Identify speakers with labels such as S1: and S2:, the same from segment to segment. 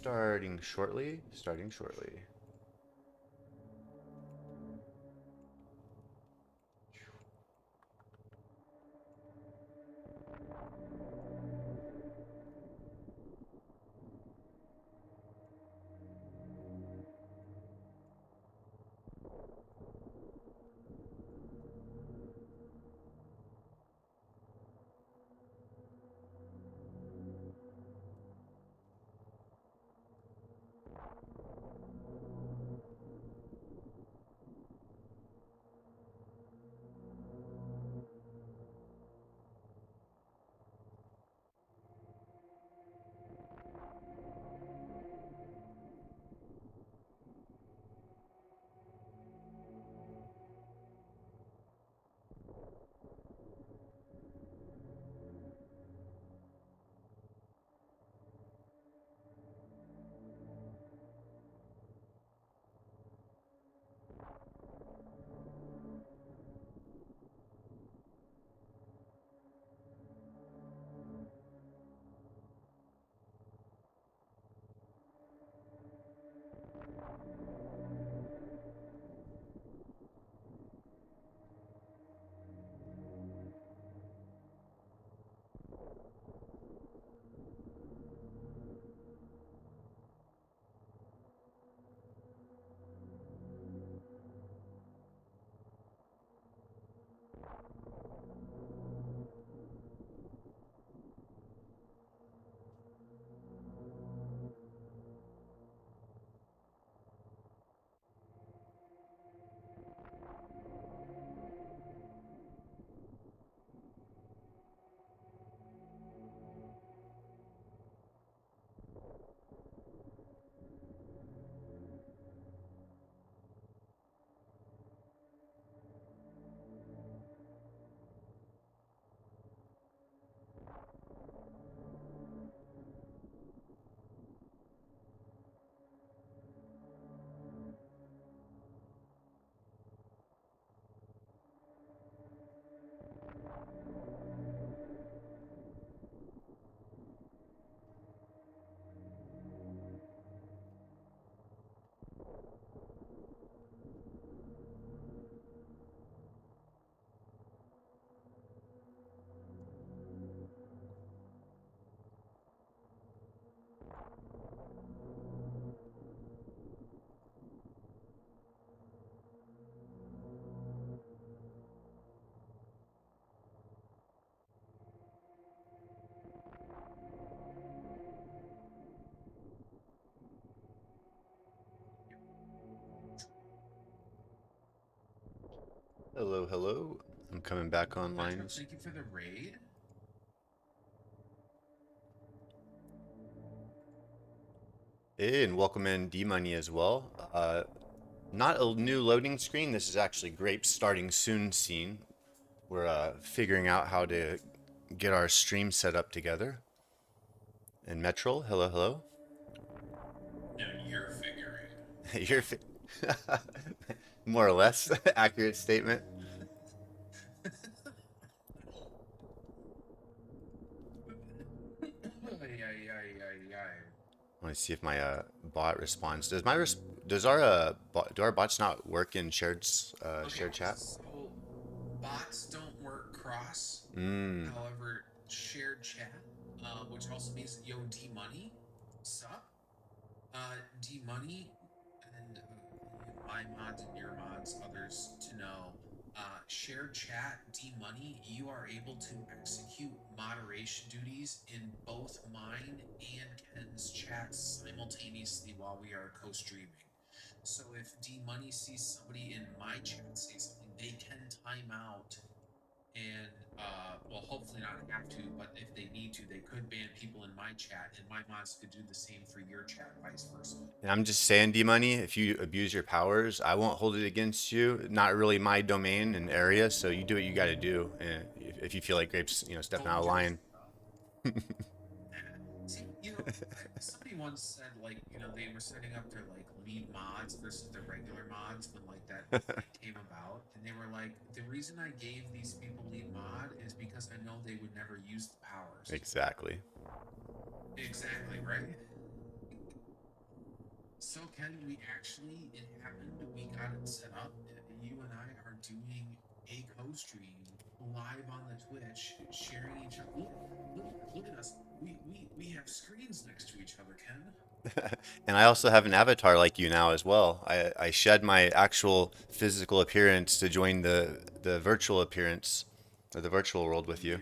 S1: Starting shortly. Starting shortly. Hello, hello. I'm coming back online.
S2: Metro, thank you for the raid.
S1: And welcome in D Money as well. Not a new loading screen. This is actually Grape starting soon scene. We're figuring out how to get our stream set up together. And Metrol, hello, hello.
S2: No, you're figuring.
S1: You're more or less accurate statement.
S2: Ay, ay, ay, ay, ay.
S1: I want to see if my bot responds. Does our do our bots not work in
S2: Okay,
S1: shared chat?
S2: so bots don't work cross.
S1: Mm,
S2: However, shared chat, which also means yo D Money, sup? D Money, and my mods and your mods, others to know. Shared chat, D Money, you are able to execute moderation duties in both mine and Ken's chats simultaneously while we are co streaming. So if D Money sees somebody in my chat say something, they can time out and well, hopefully not have to, but if they need to, they could ban people in my chat, and my mods could do the same for your chat, vice versa.
S1: and I'm just saying, D Money, if you abuse your powers, I won't hold it against you. Not really my domain and area, so you do what you got to do. And if you feel like Grape's, stepping out
S2: Told
S1: of
S2: you.
S1: line,
S2: See, somebody once said like, they were setting up their like lead mods versus their regular mods when like that thing came about, and they were like, the reason I gave these people lead mod is because I know they would never use the powers.
S1: exactly.
S2: Exactly, right? So Ken, we actually it happened. We got it set up. You and I are doing a co-stream live on the Twitch, sharing each other. Look at us. We have screens next to each other, Ken.
S1: And I also have an avatar like you now as well. I shed my actual physical appearance to join the virtual appearance or the virtual world with you.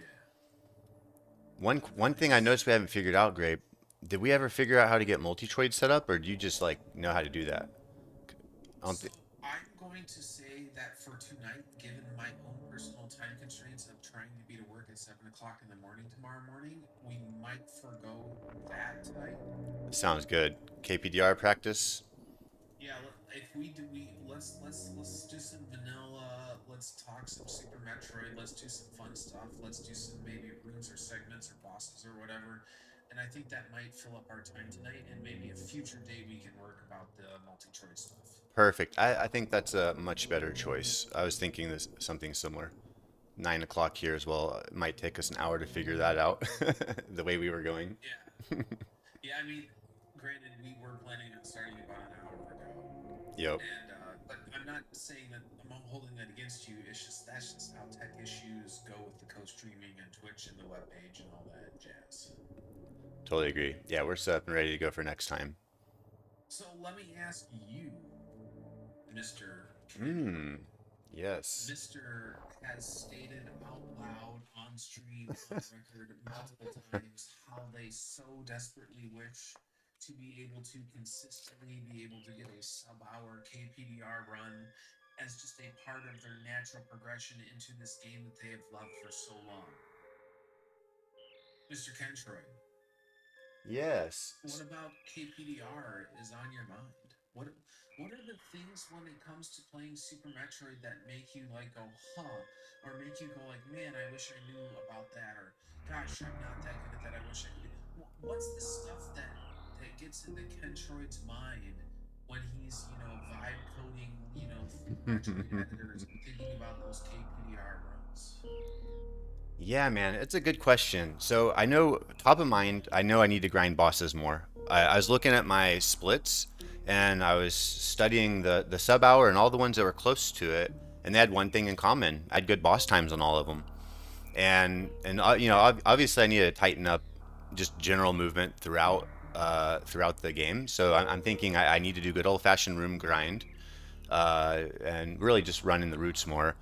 S2: Yeah,
S1: One thing I
S2: nice.
S1: noticed we haven't figured out, Grape. Did we ever figure out how to get multi-trade set up, or do you just like know how to do that? I don't
S2: So
S1: think.
S2: I'm going to say that for tonight, given my own personal time constraints of trying to be to work at 7 o'clock in the morning tomorrow morning, we might forego that tonight.
S1: Sounds good. KPDR practice.
S2: Yeah, if we do, let's do some vanilla. Let's talk some Super Metroid. Let's do some fun stuff. Let's do some maybe rooms or segments or bosses or whatever. And I think that might fill up our time tonight. And maybe a future day we can work about the multi-choice stuff.
S1: Perfect. I think that's a much better choice. I was thinking this something similar. 9 o'clock here as well. It might take us an hour to figure that out, the way we were going.
S2: Yeah, yeah. I mean, granted, we were planning on starting about an hour ago,
S1: Yep.
S2: and but I'm not saying that I'm not holding that against you. It's just that's just how tech issues go with the co-streaming and Twitch and the web page and all that jazz.
S1: Totally agree. Yeah, we're set up and ready to go for next time.
S2: So let me ask you, Mr. Ken.
S1: Mmm. Yes.
S2: Mr. has stated out loud on stream, on record, multiple times how they so desperately wish to be able to consistently be able to get a sub-hour KPDR run as just a part of their natural progression into this game that they have loved for so long. Mr. Kentroy,
S1: Yes.
S2: what about KPDR is on your mind? What are the things when it comes to playing Super Metroid that make you like go huh, or make you go like man, I wish I knew about that, or gosh, I'm not that good at that. I wish I could do. What's the stuff that gets into Kentroid's mind when he's vibe coding Metroid editors and thinking about those KPDR runs?
S1: Yeah, man, it's a good question. So I know top of mind, I know I need to grind bosses more. I was looking at my splits and I was studying the sub hour and all the ones that were close to it, and they had one thing in common. I had good boss times on all of them. And obviously I need to tighten up just general movement throughout the game. So I'm thinking I need to do good old fashioned room grind, and really just running the routes more.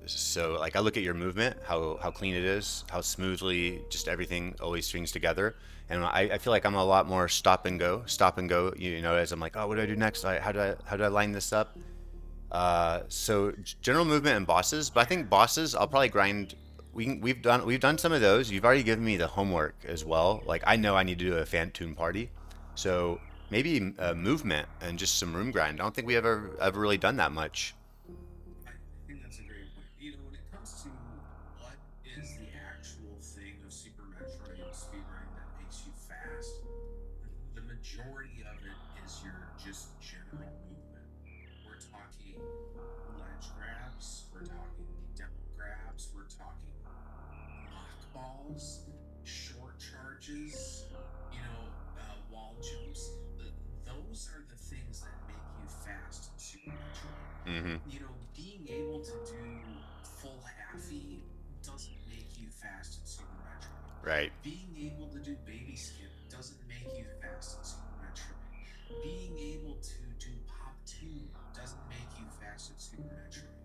S1: So like I look at your movement, how clean it is, how smoothly just everything always strings together, and I feel like I'm a lot more stop and go. As I'm like, oh, what do I do next? How do I line this up? So general movement and bosses, but I think bosses I'll probably grind. We've done some of those. You've already given me the homework as well. Like I know I need to do a Phantoon party, so maybe movement and just some room grind. I don't think we ever really done that much.
S2: I think that's a great point. When it comes to what is the actual thing of Super Metroid speedrunning that makes you fast, the majority of it is your just general movement. We're talking ledge grabs, we're talking down grabs, we're talking knock balls, short charges, wall jumps. Those are the things that make you fast in Super Metroid.
S1: Mm-hmm.
S2: Being able to do full halfy doesn't make you fast in Super Metroid.
S1: Right.
S2: Being able to do baby skip doesn't make you fast in Super Metroid. Being able to do pop 2 doesn't make you fast in Super Metroid.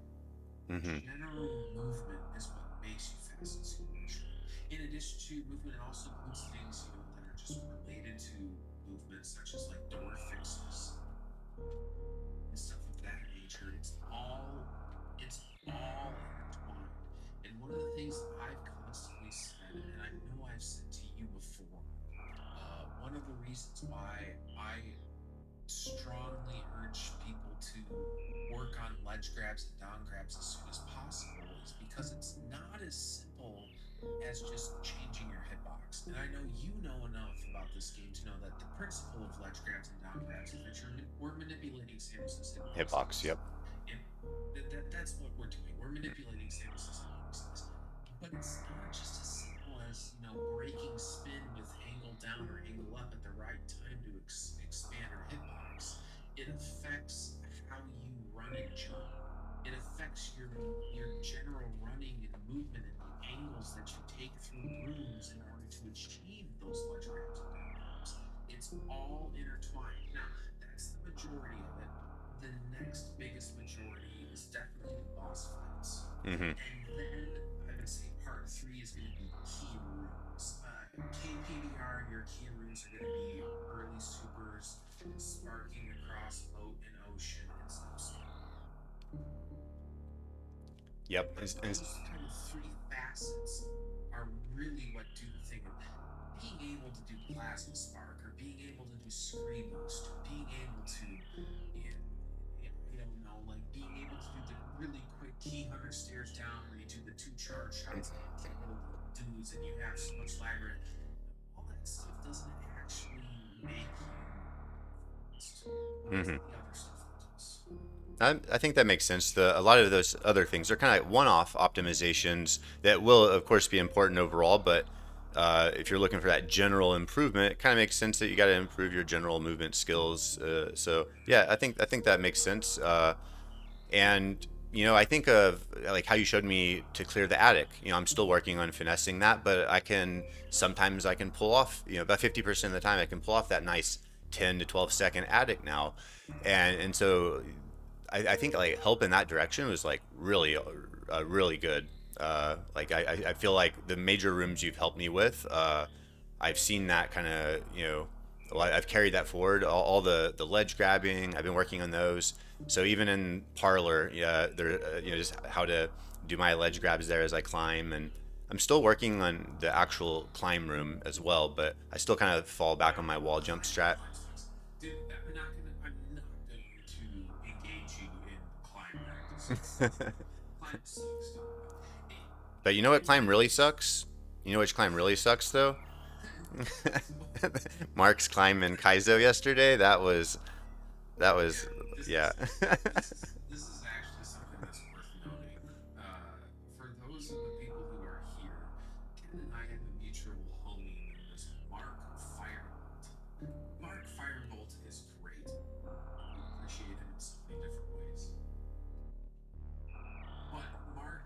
S1: Mm-hmm.
S2: General movement is what makes you fast in Super Metroid. In addition to movement, it also includes things, that are just related to movement, such as like door fixes and stuff of that nature. It's all intertwined. And one of the things that I've constantly said, and I know I've said to you before, one of the reasons why I strongly urge people to work on ledge grabs and down grabs as soon as possible is because it's not as simple as just changing your hitbox. And I know you know enough about this game to know that the principle of ledge grabs and down grabs is that we're manipulating Samus's hitbox
S1: Hitbox.
S2: size.
S1: Yep.
S2: And that's what we're doing. We're manipulating Samus's hitbox size. But it's not just as simple as, breaking spin with angle down or angle up at the right time to expand her hitbox. it's all intertwined. Now, that's the majority of it. The next biggest majority is definitely the boss fights.
S1: Mm-hmm.
S2: And then I would say part three is going to be key rooms. KPDR, your key rooms are going to be early supers, sparking across moat and ocean, and snow speed.
S1: Yep.
S2: But those kind of three facets are really what do the thing. Being able to do plasma spark, or being able to do scree boost, or being able to, I don't know, like being able to do the really quick key hunter stairs down where you do the two charge shots and kill dudes and you have so much lag rate. All that stuff doesn't actually make you fast. It's
S1: Mm-hmm.
S2: the other stuff that does.
S1: I think that makes sense. A lot of those other things are kind of like one-off optimizations that will, of course, be important overall. But if you're looking for that general improvement, it kind of makes sense that you got to improve your general movement skills. So yeah, I think that makes sense. And I think of like how you showed me to clear the attic. I'm still working on finessing that, but sometimes I can pull off. About 50% of the time I can pull off that nice 10 to 12 second attic now, and so I think like help in that direction was like really really good. Like I feel like the major rooms you've helped me with, I've seen that kind of I've carried that forward. All the ledge grabbing, I've been working on those. So even in parlor, yeah, there just how to do my ledge grabs there as I climb, and I'm still working on the actual climb room as well. But I still kind of fall back on
S2: Yeah,
S1: my wall jump strat.
S2: climb sucks, dude. I'm not going to engage you in climb practices. Climb sucks, dude. It,
S1: But you know what
S2: and
S1: climb really sucks? You know which climb really sucks though? Mark's climb in Kaizo yesterday. That was
S2: Okay,
S1: yeah.
S2: this is actually something that's worth noting. For those of the people who are here, Ken and I have a mutual homie known as Mark Firebolt. Mark Firebolt is great. You appreciate him in so many different ways. But Mark,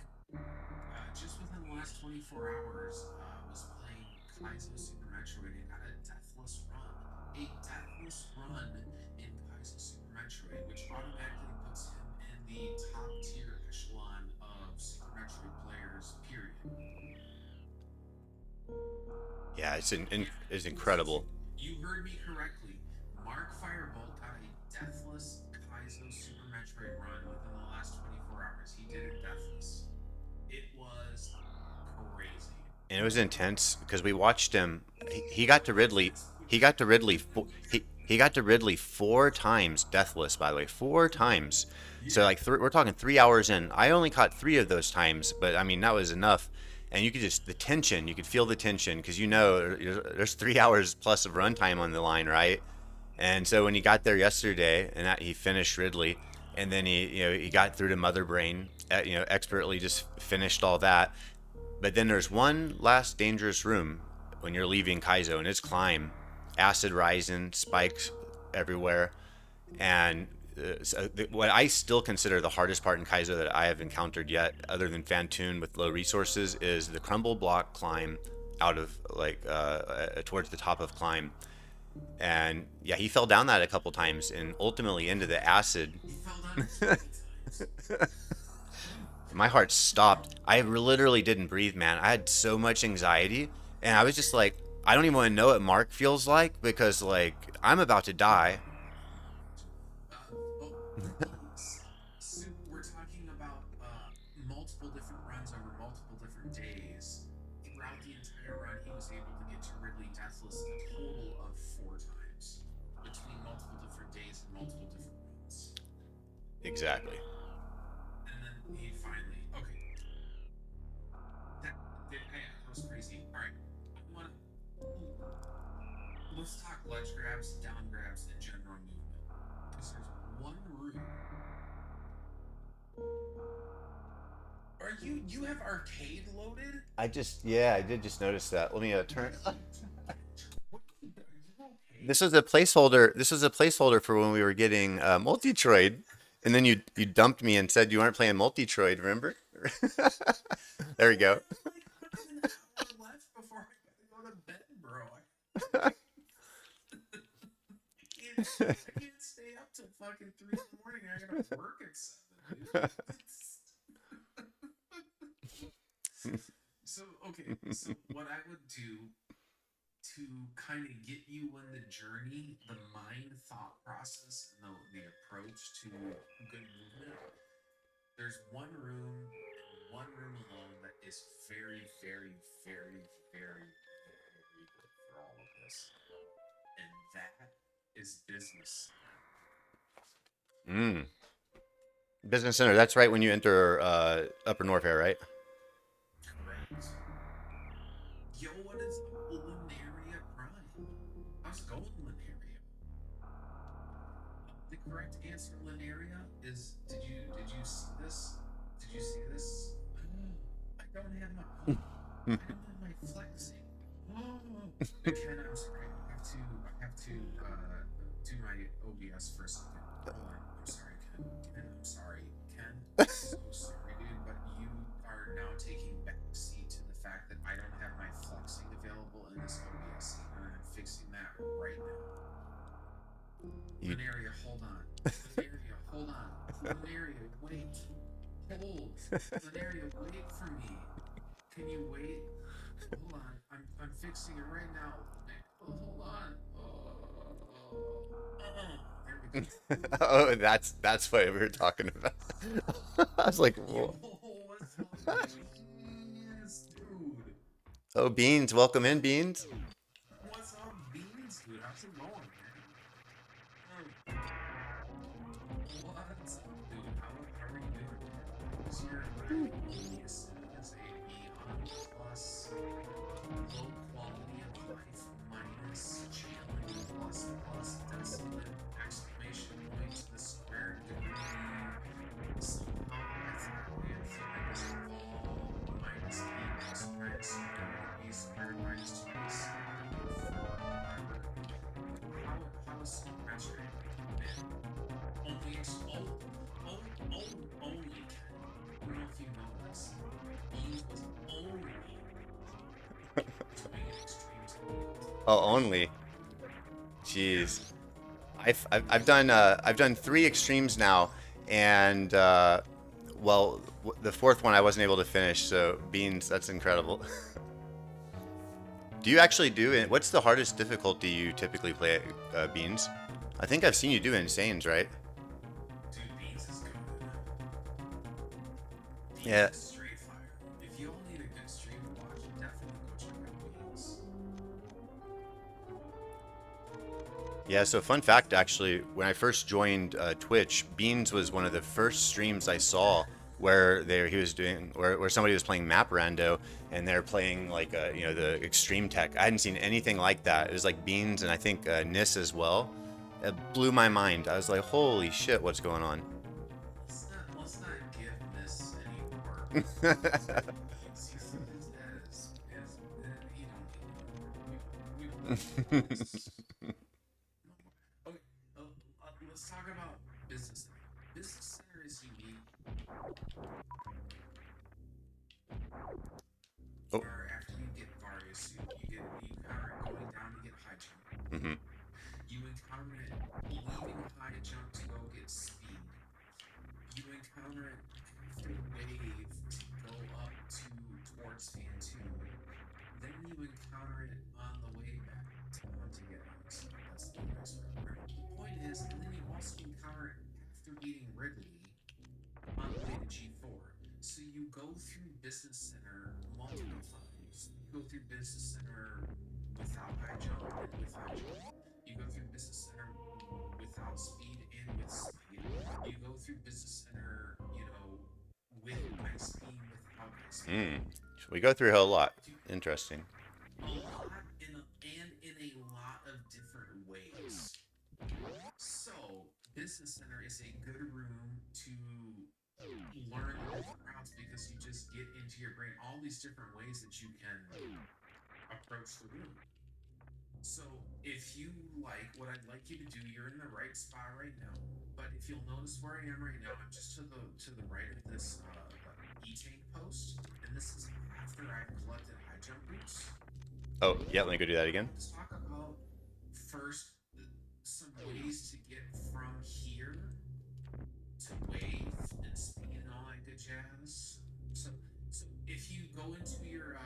S2: just within the last 24 hours, was playing Kaizo Super Metroid and got a deathless run. A deathless run in Kaizo Super Metroid, which automatically puts him in the top tier echelon of Super Metroid players, period.
S1: Yeah,
S2: Yeah,
S1: it's incredible.
S2: you heard me correctly. Mark Firebolt got a deathless Kaizo Super Metroid run within the last 24 hours. He did it deathless. It was crazy.
S1: And it was intense because we watched him. He got to Ridley.
S2: Intense, which
S1: He
S2: is
S1: got to Ridley.
S2: which means
S1: He got to Ridley 4 times, deathless. By the way, 4 times. So
S2: yeah.
S1: like we're talking 3 hours in. I only caught three of those times, but I mean that was enough. And you could just the tension. You could feel the tension because there's 3 hours plus of runtime on the line, right? And so when he got there yesterday and he finished Ridley, and then he got through to Mother Brain, expertly just finished all that. But then there's one last dangerous room when you're leaving Kaizo, and it's climb, acid rising, spikes everywhere, and what I still consider the hardest part in Kaizo that I have encountered yet, other than Fantoon with low resources, is the crumble block climb out of like towards the top of climb. And yeah, he fell down that a couple times, and ultimately into the acid.
S2: He fell down it so many times.
S1: My heart stopped. I literally didn't breathe, man. I had so much anxiety, and I was just like, I don't even want to know what Mark feels like because like I'm about to die.
S2: I can imagine. But we're talking about multiple different runs over multiple different days. Throughout the entire run, he was able to get to Ridley Deathless a total of 4 times between multiple different days and multiple different runs.
S1: Exactly.
S2: And then he finally, okay, that was crazy. All right, I want to let's talk ledge grabs, down grabs, and general movement. Because there's one room. Are you have arcade loaded?
S1: Yeah, I did just notice that. Let me turn.
S2: What, are you okay?
S1: This was a placeholder. This was a placeholder for when we were getting Multitroid, and then you dumped me and said you aren't playing Multitroid. Remember? There we
S2: I
S1: go.
S2: have like an hour left before I gotta go to bed, bro. I can't stay up till fucking 3 in the morning. I gotta work at 7, dude. So okay, so what I would do to kind of get you in the journey, the mind thought process, and the approach to good movement. There's one room and one room alone that is very, very, very, very, very good for all of this, and that is business.
S1: Mm. Business Center. That's right when you enter Upper Norfair, right?
S2: Correct. Yo, what is up, Lunaria Prime? How's it going, Lunaria? The correct answer, Linearia, is did you see this? Did you see this? I don't have my I don't have my flexing. Ken, I'm sorry. I have to do my OBS for a second. Hold on. I'm sorry, Ken. Ken, I'm sorry. Ken, I'm so sorry, dude. But you are now taking backseat to the fact that I don't have my flexing available in this OBS scene, and I'm fixing that right now.
S1: You
S2: Lunaria, hold on. Lunaria, hold on. Lunaria, wait. Hold. Lunaria, wait for me. Can you wait? Hold on. I'm fixing it right now. Oh, hold on. There we go.
S1: oh, that's what we were talking about. I was like,
S2: Yo,
S1: whoa.
S2: what's up, Beans, dude?
S1: Oh, Beans, welcome in, Beans.
S2: What's up, Beans, dude? How's it going, man? What's up, dude? How are you doing, man? How's your what I can only assume is a Beyond Plus low quality of life minus challenge plus desolate exclamation point to the squared degree somehow Pythagorean theorem is involved minus a plus or minus squared root of b squared minus 2ac forever. How is Metroid, man? Only only Ken. I don't know if you know this. Beans was only doing an extreme to build.
S1: Oh, only.
S2: Yeah.
S1: Jeez. I've done three extremes now, and well, the fourth one I wasn't able to finish. So Beans, that's incredible. Do you actually do it? What's the hardest difficulty you typically play at Beans? I think I've seen you do Insanes, right?
S2: Dude, Beans is goaded. Beans
S1: Yeah.
S2: is straight fire. If you all need a good stream to watch, definitely go check out Beans.
S1: Yeah, so fun fact actually, when I first joined Twitch, Beans was one of the first streams I saw where he was doing where somebody was playing Map Rando and they're playing like the extreme tech. I hadn't seen anything like that. It was like Beans and I think Nis as well. It blew my mind. I was like, holy shit, what's going on?
S2: Let's not give Miss any more Beans. His dad is he don't need no more. We've let him go. No more. Okay, let's talk about Business Center. Business Center is unique
S1: Oh.
S2: where after you get Various, you encounter it going down to get high jump.
S1: Hmm.
S2: You encounter it leaving high jump to go get speed. You encounter it after wave to go up towards fan two. Then you encounter it on the way back down to get ice. That's the ice route. The point is, and then you also encounter it after beating Wrigley on the way to G4. So you go through Business Center multiple times. You go through Business Center without high jump and with high jump. You go through Business Center without speed and with speed. You go through Business Center, with ice beam, without ice beam.
S1: Mm. We go through a lot.
S2: Dude,
S1: Interesting.
S2: a lot and in a lot of different ways. So, Business Center is a good room to learn the different routes because you just get into your brain all these different ways that you can approach the room. So, if you like what I'd like you to do, you're in the right spot right now. But if you'll notice where I am right now, I'm just to the right of this e-tank post, and this is after I've collected high jump boots.
S1: Oh, yeah, let me go do that
S2: I
S1: again.
S2: want to talk about first some ways to get from here to wave and speed and all that good jazz. So if you go into your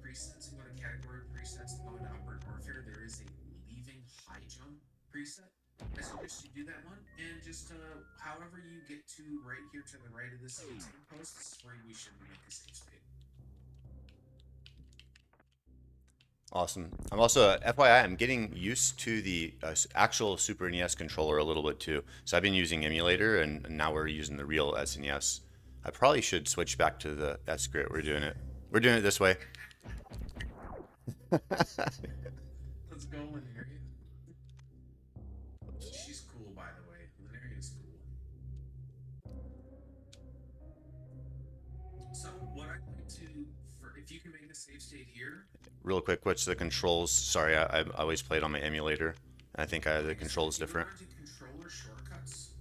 S2: presets and go to category presets and go into upward warfare, there is a leaving high jump preset. I suggest you do that one, and just however you get to right here to the right of this detail post, this is where we should make a save state.
S1: Awesome. I'm also, FYI, I'm getting used to the actual Super NES controller a little bit too. So I've been using emulator, and now we're using the real SNES. I probably should switch back to the. That's great. We're doing it. We're doing it this way.
S2: Let's go, Lineria. She's cool, by the way. Lineria's cool. So what I'd like to, for if you can make a save state here.
S1: Real quick, what's the controls? Sorry, I always played on my emulator. I think the controls different.
S2: If you go into controller shortcuts,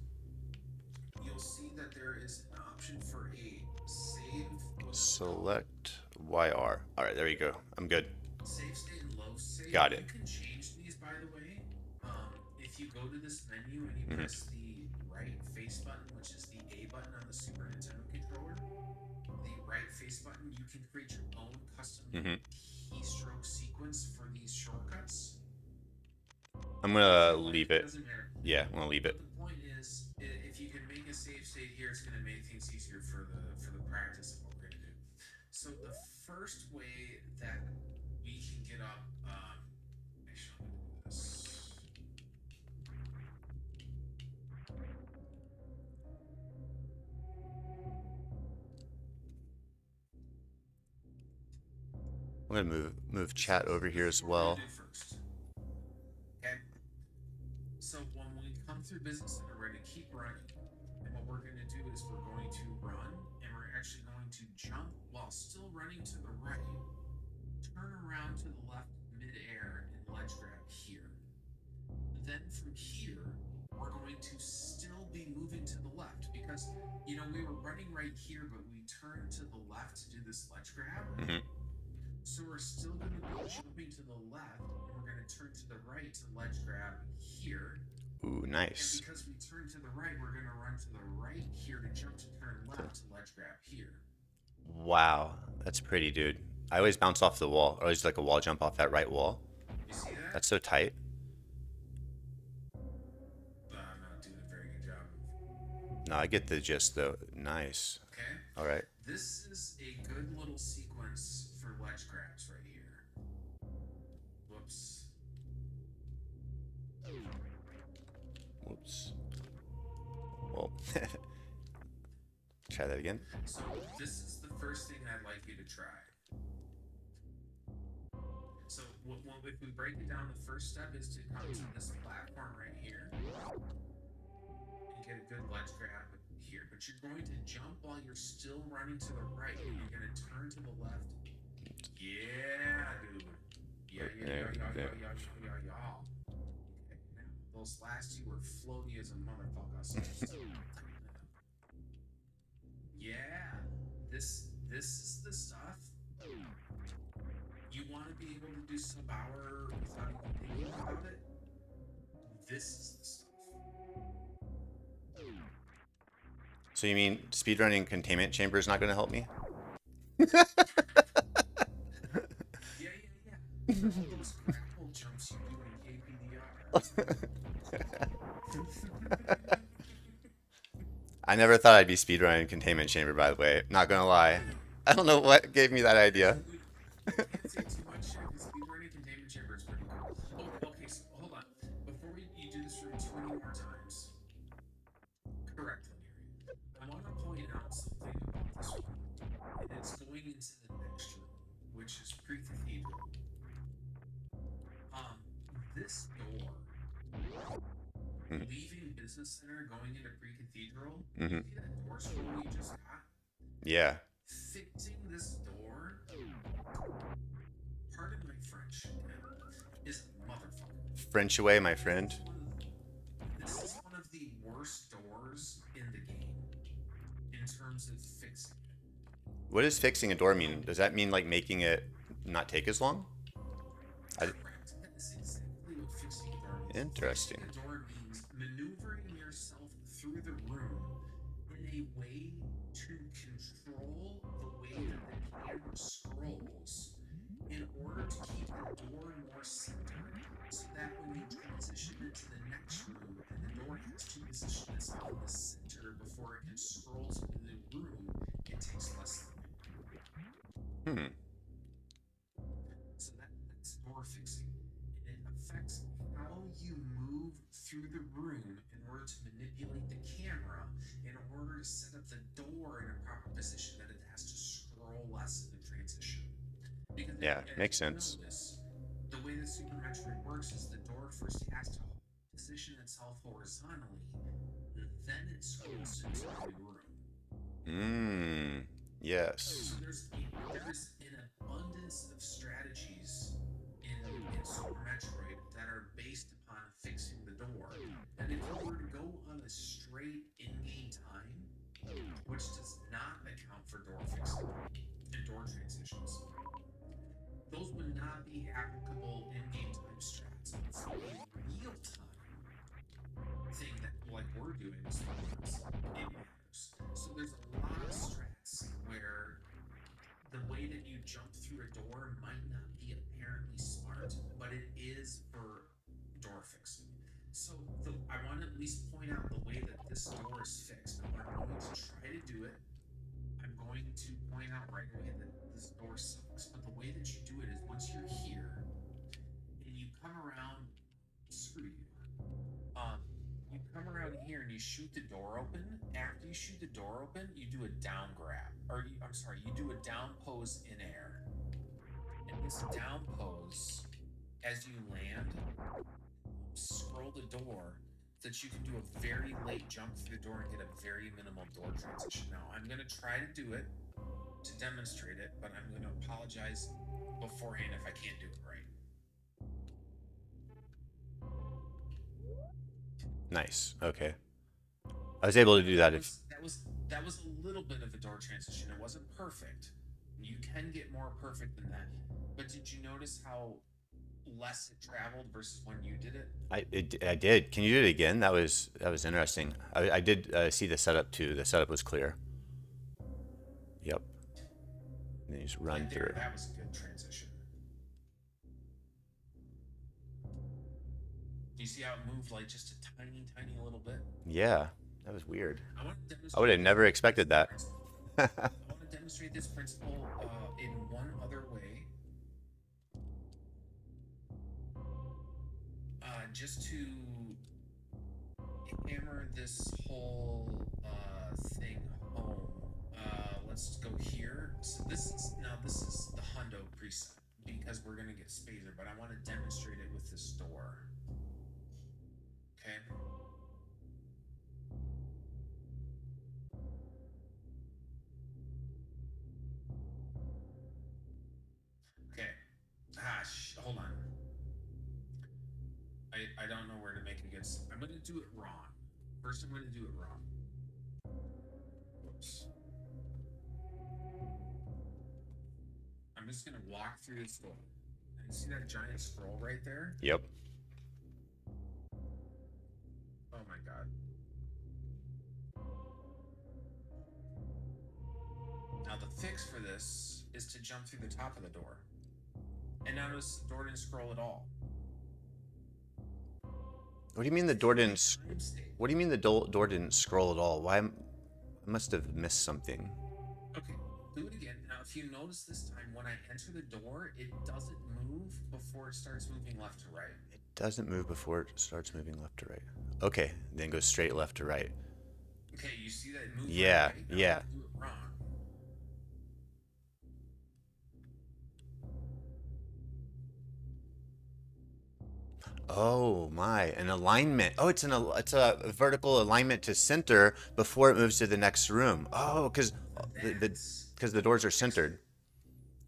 S2: you'll see that there is an option for a save.
S1: Select YR. All right, there you go. I'm good.
S2: Save state and low save.
S1: Got it.
S2: You can change these, by the way. If you go to this menu and you press the right face button, which is the A button on the Super Nintendo controller, the right face button, you can create your own custom keystroke sequence for these shortcuts.
S1: I'm gonna leave it.
S2: Doesn't matter.
S1: Yeah, I'm gonna leave it.
S2: But the point is, if you can make a save state here, it's gonna make things easier for the practice of what we're gonna do. So the first way that we can get up, actually, I'm gonna do this.
S1: I'm gonna move chat over here as well.
S2: Okay. So when we come through Business Center, we're gonna keep running, and what we're gonna do is we're going to run, and we're actually going to jump while still running to the right, turn around to the left mid-air, and ledge grab here. Then from here, we're going to still be moving to the left because we were running right here, but we turned to the left to do this ledge grab. So we're still going to be jumping to the left, and we're going to turn to the right to ledge grab here.
S1: Ooh, nice.
S2: And because we turn to the right, we're going to run to the right here to jump to turn left to ledge grab here.
S1: Wow, that's pretty, dude. I always bounce off the wall. I always like a wall jump off that right wall.
S2: You see that?
S1: That's so tight.
S2: I'm not doing a very good job.
S1: No, I get the gist though. Nice.
S2: Okay.
S1: All right.
S2: This is a good little sequence for ledge grabs right here. Whoops.
S1: Whoops. Well, try that again.
S2: So this is the first thing I'd like you to try. So if we break it down, the first step is to come to this platform right here and get a good ledge grab here. But you're going to jump while you're still running to the right. You're going to turn to the left. Yeah, dude. Yeah. Okay, now, those last two were floaty as a motherfucker. So yeah, this is the stuff. You want to be able to do sub-hour without even thinking about it? This is the stuff.
S1: So you mean speedrunning containment chamber is not going to help me?
S2: Yeah. All those grapple jumps you do in KPDR.
S1: I never thought I'd be speedrunning containment chamber, by the way. Not gonna lie. I don't know what gave me that idea.
S2: I can't say too much here because speedrunning containment chamber is pretty cool. Oh, okay, so hold on. Before you do this room 20 more times, correctly, I want to point out something about this one. And it's going into the next room, which is pre-cathedral. This door, leaving Business Center, going into pre-cathedral, see that door scroll you just got?
S1: Yeah.
S2: Fixing this door, pardon my French, is a motherfucker.
S1: French away, my friend.
S2: This is one of the worst doors in the game in terms of fixing it.
S1: What does fixing a door mean? Does that mean like making it not take as long?
S2: Correct. That is exactly what fixing a door So fixing
S1: Interesting.
S2: the door means maneuvering yourself through the room in a way to control the way that the camera scrolls in order to keep the door more centered so that when you transition into the next room and the door has to position itself in the center before it can scroll to the new room, it takes less time.
S1: Hmm.
S2: So that's door fixing. And it affects how you move through the room in order to manipulate the camera in order to set up the door in a proper position that it has to scroll less in the transition. Because if,
S1: Yeah,
S2: as
S1: makes
S2: you
S1: sense.
S2: notice, the way that Super Metroid works is the door first has to position itself horizontally, then it scrolls into the new room.
S1: Mmm.
S2: So
S1: Yes.
S2: there is an abundance of strategies in Super Metroid that are based upon fixing the door. And if you were to go on a straight in-game time, which does not account for door fixing and door transitions, those would not be applicable in-game time strats. But for a real-time thing that like we're doing as farmers, it matters. So there's a lot of strats where the way that you jump through a door might not be apparently smart, but it is for door fixing. So I want to at least point out the way that this door is fixed. Now, I'm going to try to do it. I'm going to point out right away that this door sucks. But the way that you do it is once you're here and you come around, screw you. Um, you come around here and you shoot the door open. After you shoot the door open, you do a down grab, or I'm sorry, you do a down pose in air. And this down pose, as you land, scroll the door so that you can do a very late jump through the door and get a very minimal door transition. Now, I'm going to try to do it to demonstrate it, but I'm going to apologize beforehand if I can't do it right.
S1: Nice. Okay. I was able to
S2: Now
S1: do
S2: that
S1: that if
S2: was that was that was a little bit of a door transition. It wasn't perfect. You can get more perfect than that. But did you notice how less it traveled versus when you did it?
S1: I did. Can you do it again? That was interesting. I did see the setup too. The setup was clear. Yep. And then you just
S2: Yeah,
S1: run
S2: there,
S1: through.
S2: that was a good transition. Do you see how it moved like just a tiny, tiny little bit?
S1: Yeah, that was weird.
S2: I want to
S1: I would have
S2: demonstrate
S1: never
S2: this
S1: expected that.
S2: principle. I want to demonstrate this principle in one other way, just to hammer this whole thing home. Let's go here. So this is the hundo preset because we're gonna get spazer, but I want to demonstrate it with this door. Okay. Okay. Hold on. I don't know where to make a good. I'm gonna do it wrong. First, I'm gonna do it wrong. Whoops. I'm just gonna walk through this door. And you see that giant scroll right there?
S1: Yep.
S2: Oh my god. Now the fix for this is to jump through the top of the door. And notice the door didn't scroll at all.
S1: What do you mean the
S2: It's
S1: door
S2: in the
S1: didn't?
S2: time state.
S1: What do you mean the door didn't scroll at all? Why? I must have missed something.
S2: Okay, do it again. Now, if you notice this time, when I enter the door, it doesn't move before it starts moving left to right.
S1: It doesn't move before it starts moving left to right. Okay, then goes straight left to right.
S2: Okay, you see that it moved right
S1: Yeah,
S2: away? Now I'm
S1: yeah.
S2: going to do it wrong.
S1: Oh my, an alignment. Oh, it's a vertical alignment to center before it moves to the next room. Oh, because the
S2: That's
S1: because the doors are
S2: fixing.
S1: centered.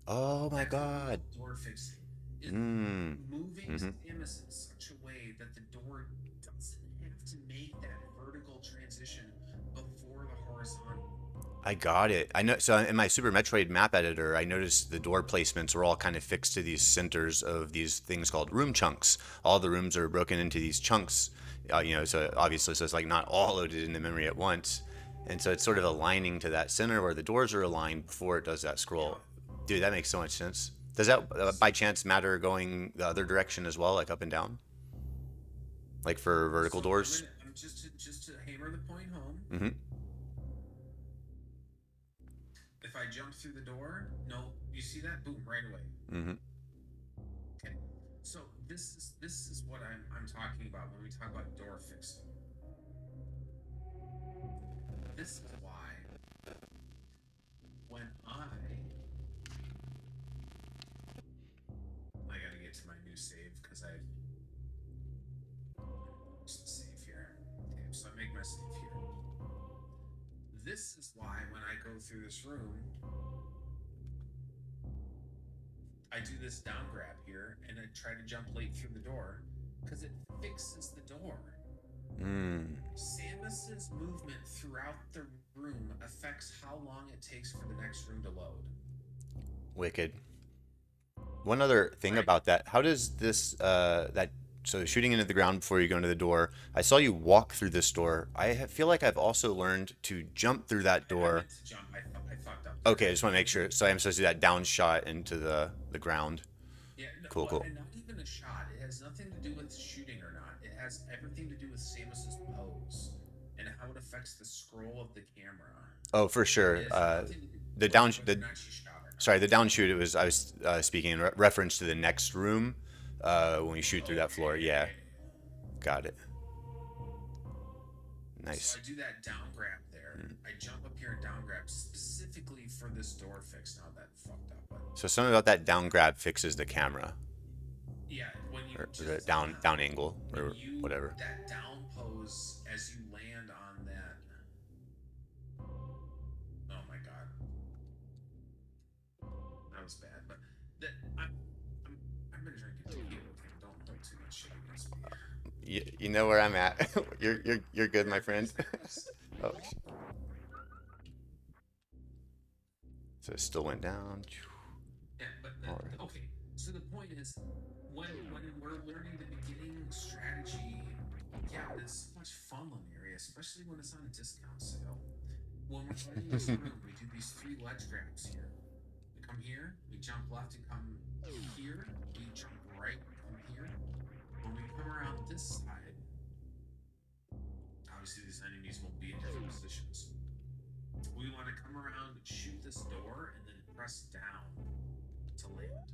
S1: Oh my
S2: That's what we
S1: God.
S2: call door fixing. Is
S1: Mm.
S2: moving
S1: Mm-hmm.
S2: Samus in such a way that the door doesn't have to make that vertical transition before the horizontal.
S1: I got it. I know. So in my Super Metroid map editor, I noticed the door placements were all kind of fixed to these centers of these things called room chunks. All the rooms are broken into these chunks. So obviously, so it's like not all loaded in the memory at once, and so it's sort of aligning to that center where the doors are aligned before it does that scroll.
S2: Yeah.
S1: Dude, that makes so much sense. Does that by chance matter going the other direction as well, like up and down, like for vertical
S2: So
S1: doors?
S2: I'm just to hammer the point home.
S1: Mm-hmm.
S2: If I jump through the door, no, you see that? Boom, right away.
S1: Mm-hmm.
S2: Okay. So this is what I'm talking about when we talk about door fixing. This is why when I gotta get to my new save because I save here. Okay, so I make my save here. This is why when I go through this room, I do this down grab here and I try to jump late through the door because it fixes the door.
S1: Mm.
S2: Samus's movement throughout the room affects how long it takes for the next room to load.
S1: Wicked. One other thing
S2: Right?
S1: about that, how does this that so shooting into the ground before you go into the door? I saw you walk through this door. Feel like I've also learned to jump through that
S2: I
S1: door.
S2: meant to jump. I fucked up there.
S1: Okay, I just want to make sure. So I'm supposed to do that down shot into the ground.
S2: Yeah, no,
S1: Cool,
S2: well,
S1: cool.
S2: and not even a shot. It has nothing to do with shooting or not. It has everything to do with Samus's pose and how it affects the scroll of the camera.
S1: Oh, for sure.
S2: It has nothing to do
S1: The
S2: with
S1: down
S2: whether or not she shot or not.
S1: sorry, the down shoot. It was I was speaking in reference to the next room when we shoot through that floor. Yeah,
S2: Okay.
S1: got it.
S2: So
S1: Nice.
S2: I do that down grab there. I jump up here and down grab specifically for this door fix. Now that fucked up, but
S1: So something about that down grab fixes the camera
S2: yeah, when you
S1: or the
S2: just
S1: down angle
S2: when
S1: or
S2: you
S1: whatever.
S2: that down pose as you land on that. Oh my god, that was bad. But that I've been drinking tequila. Okay, don't hold too much shit against me.
S1: You know where I'm at. You're good, my
S2: Where
S1: friend.
S2: is that?
S1: Oh, so it still went down.
S2: Yeah, but
S1: All right.
S2: okay. So the point is, when we're learning the beginning strategy, yeah, it's so much fun on the area, especially when it's on a discount sale. When we're running this room, we do these 3 ledge grabs here. We come here, we jump left and come here, we jump right and come here. When we come around this side, obviously these enemies will be in different positions. We want to come around, shoot this door, and then press down to land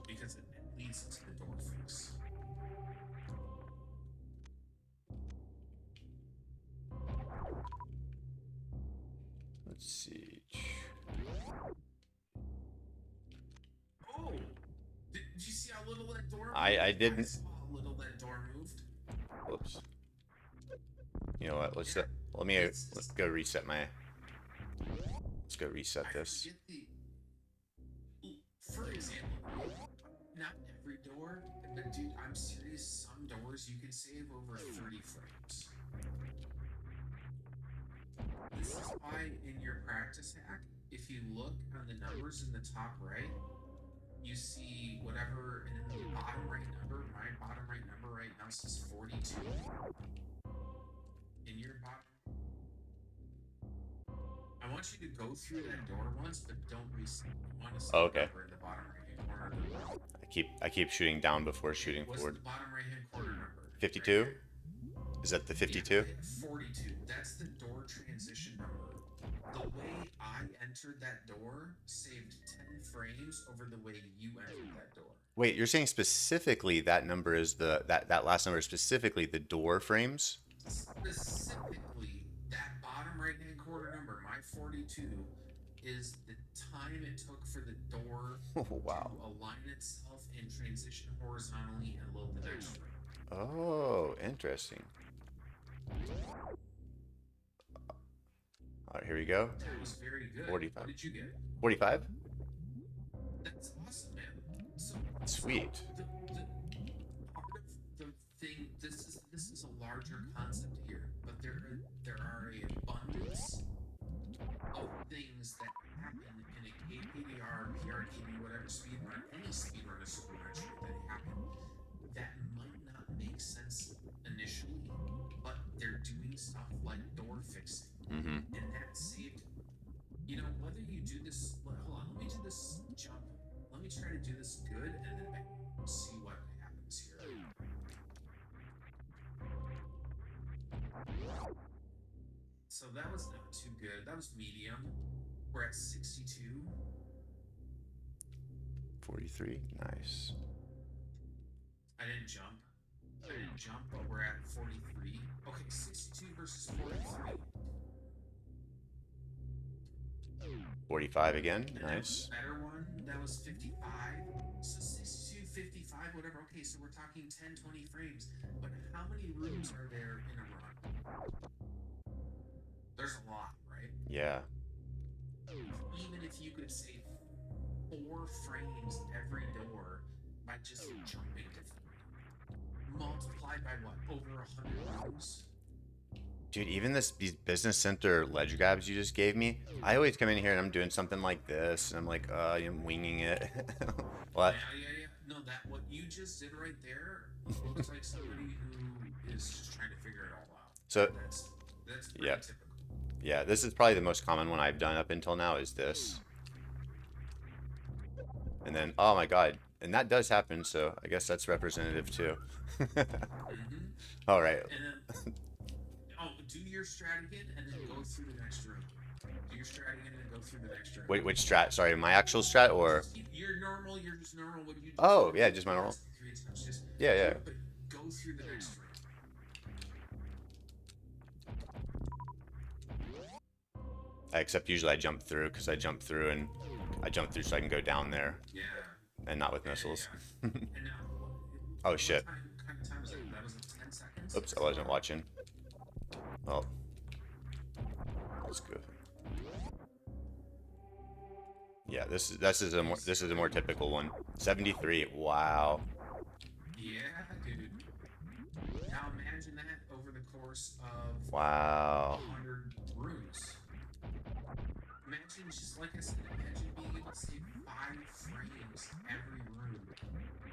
S2: because it leads to the door fix.
S1: Let's see.
S2: Oh! Did you see how little that door moved?
S1: I
S2: I
S1: didn't.
S2: saw how little that door moved.
S1: Whoops. You know what?
S2: Yeah,
S1: Let's go reset my. Let's go reset
S2: I
S1: this.
S2: forget the. For example, not every door, but dude, I'm serious. Some doors you can save over 30 frames. This is why in your practice hack, if you look on the numbers in the top right, you see whatever, and then the bottom right number, my bottom right number right now says 42. In your bottom, I want you to go through that door once, but don't reset. I want to see
S1: Oh,
S2: the
S1: okay.
S2: number in the bottom right hand corner of the room.
S1: I keep shooting down before shooting
S2: What's
S1: forward.
S2: the bottom right hand corner number?
S1: 52?
S2: Right
S1: Is that the
S2: here?
S1: 52?
S2: Yeah, 42. That's the door transition number. The way I entered that door saved 10 frames over the way you entered that door.
S1: Wait, you're saying specifically that number is that last number is specifically the door frames?
S2: Specifically, that bottom right hand corner number, my 42, is the time it took for the door
S1: Oh,
S2: to
S1: wow.
S2: align itself and transition horizontally and load the next frame.
S1: Oh, interesting. All right, here we go.
S2: That was very good.
S1: 45.
S2: What did you get?
S1: 45?
S2: That's awesome, man. So
S1: Sweet.
S2: the part of the thing, this is a larger concept here, but there are a abundance of speedrun a Super Metroid that happen that might not make sense initially, but they're doing stuff like door fixing,
S1: Mm-hmm.
S2: and that saved. Whether you do this. Hold on, let me do this jump. Let me try to do this good, and then we'll see what happens here. So that was not too good. That was medium. We're at 62.
S1: 43. Nice.
S2: I didn't jump. But we're at 43. Okay, 62 versus 43.
S1: 45 again.
S2: And that was
S1: Nice.
S2: a better one. That was 55. So 62, 55, whatever. Okay, so we're talking 10, 20 frames. But how many rooms are there in a run? There's a lot, right?
S1: Yeah.
S2: Even if you could save 4 frames every door by just jumping to 3, multiplied by what? Over 100 rooms?
S1: Dude, even these business center ledge grabs you just gave me, I always come in here and I'm doing something like this, and I'm like, I'm winging it. What?
S2: Yeah. No, that what you just did right there looks like somebody who is just trying to figure it all out.
S1: So,
S2: That's pretty
S1: yeah,
S2: typical.
S1: yeah, this is probably the most common one I've done up until now is this. And then, oh my God, and that does happen, so I guess that's representative too.
S2: Mm-hmm.
S1: All right.
S2: And then, do your strat again, and then go through the next room. Do your strat again, and then go through the next room.
S1: Wait, which strat? Sorry, my actual strat or?
S2: You're normal. You're just normal. What you?
S1: Oh, yeah, just my normal.
S2: Just
S1: Yeah, yeah.
S2: But go through the next room.
S1: Except usually I jump through because I jump through and I jump through so I can go down there
S2: Yeah.
S1: and not with missiles.
S2: And now,
S1: Oh shit.
S2: what kind of time was that? That was 10 seconds?
S1: Oops, I wasn't watching. Oh. Let's go. Yeah, this is a more typical one. 73. Wow.
S2: Yeah, dude. Now imagine that over the course of
S1: Wow.
S2: 100 rooms. Imagine, just like I said, imagine being able to save 5 frames every room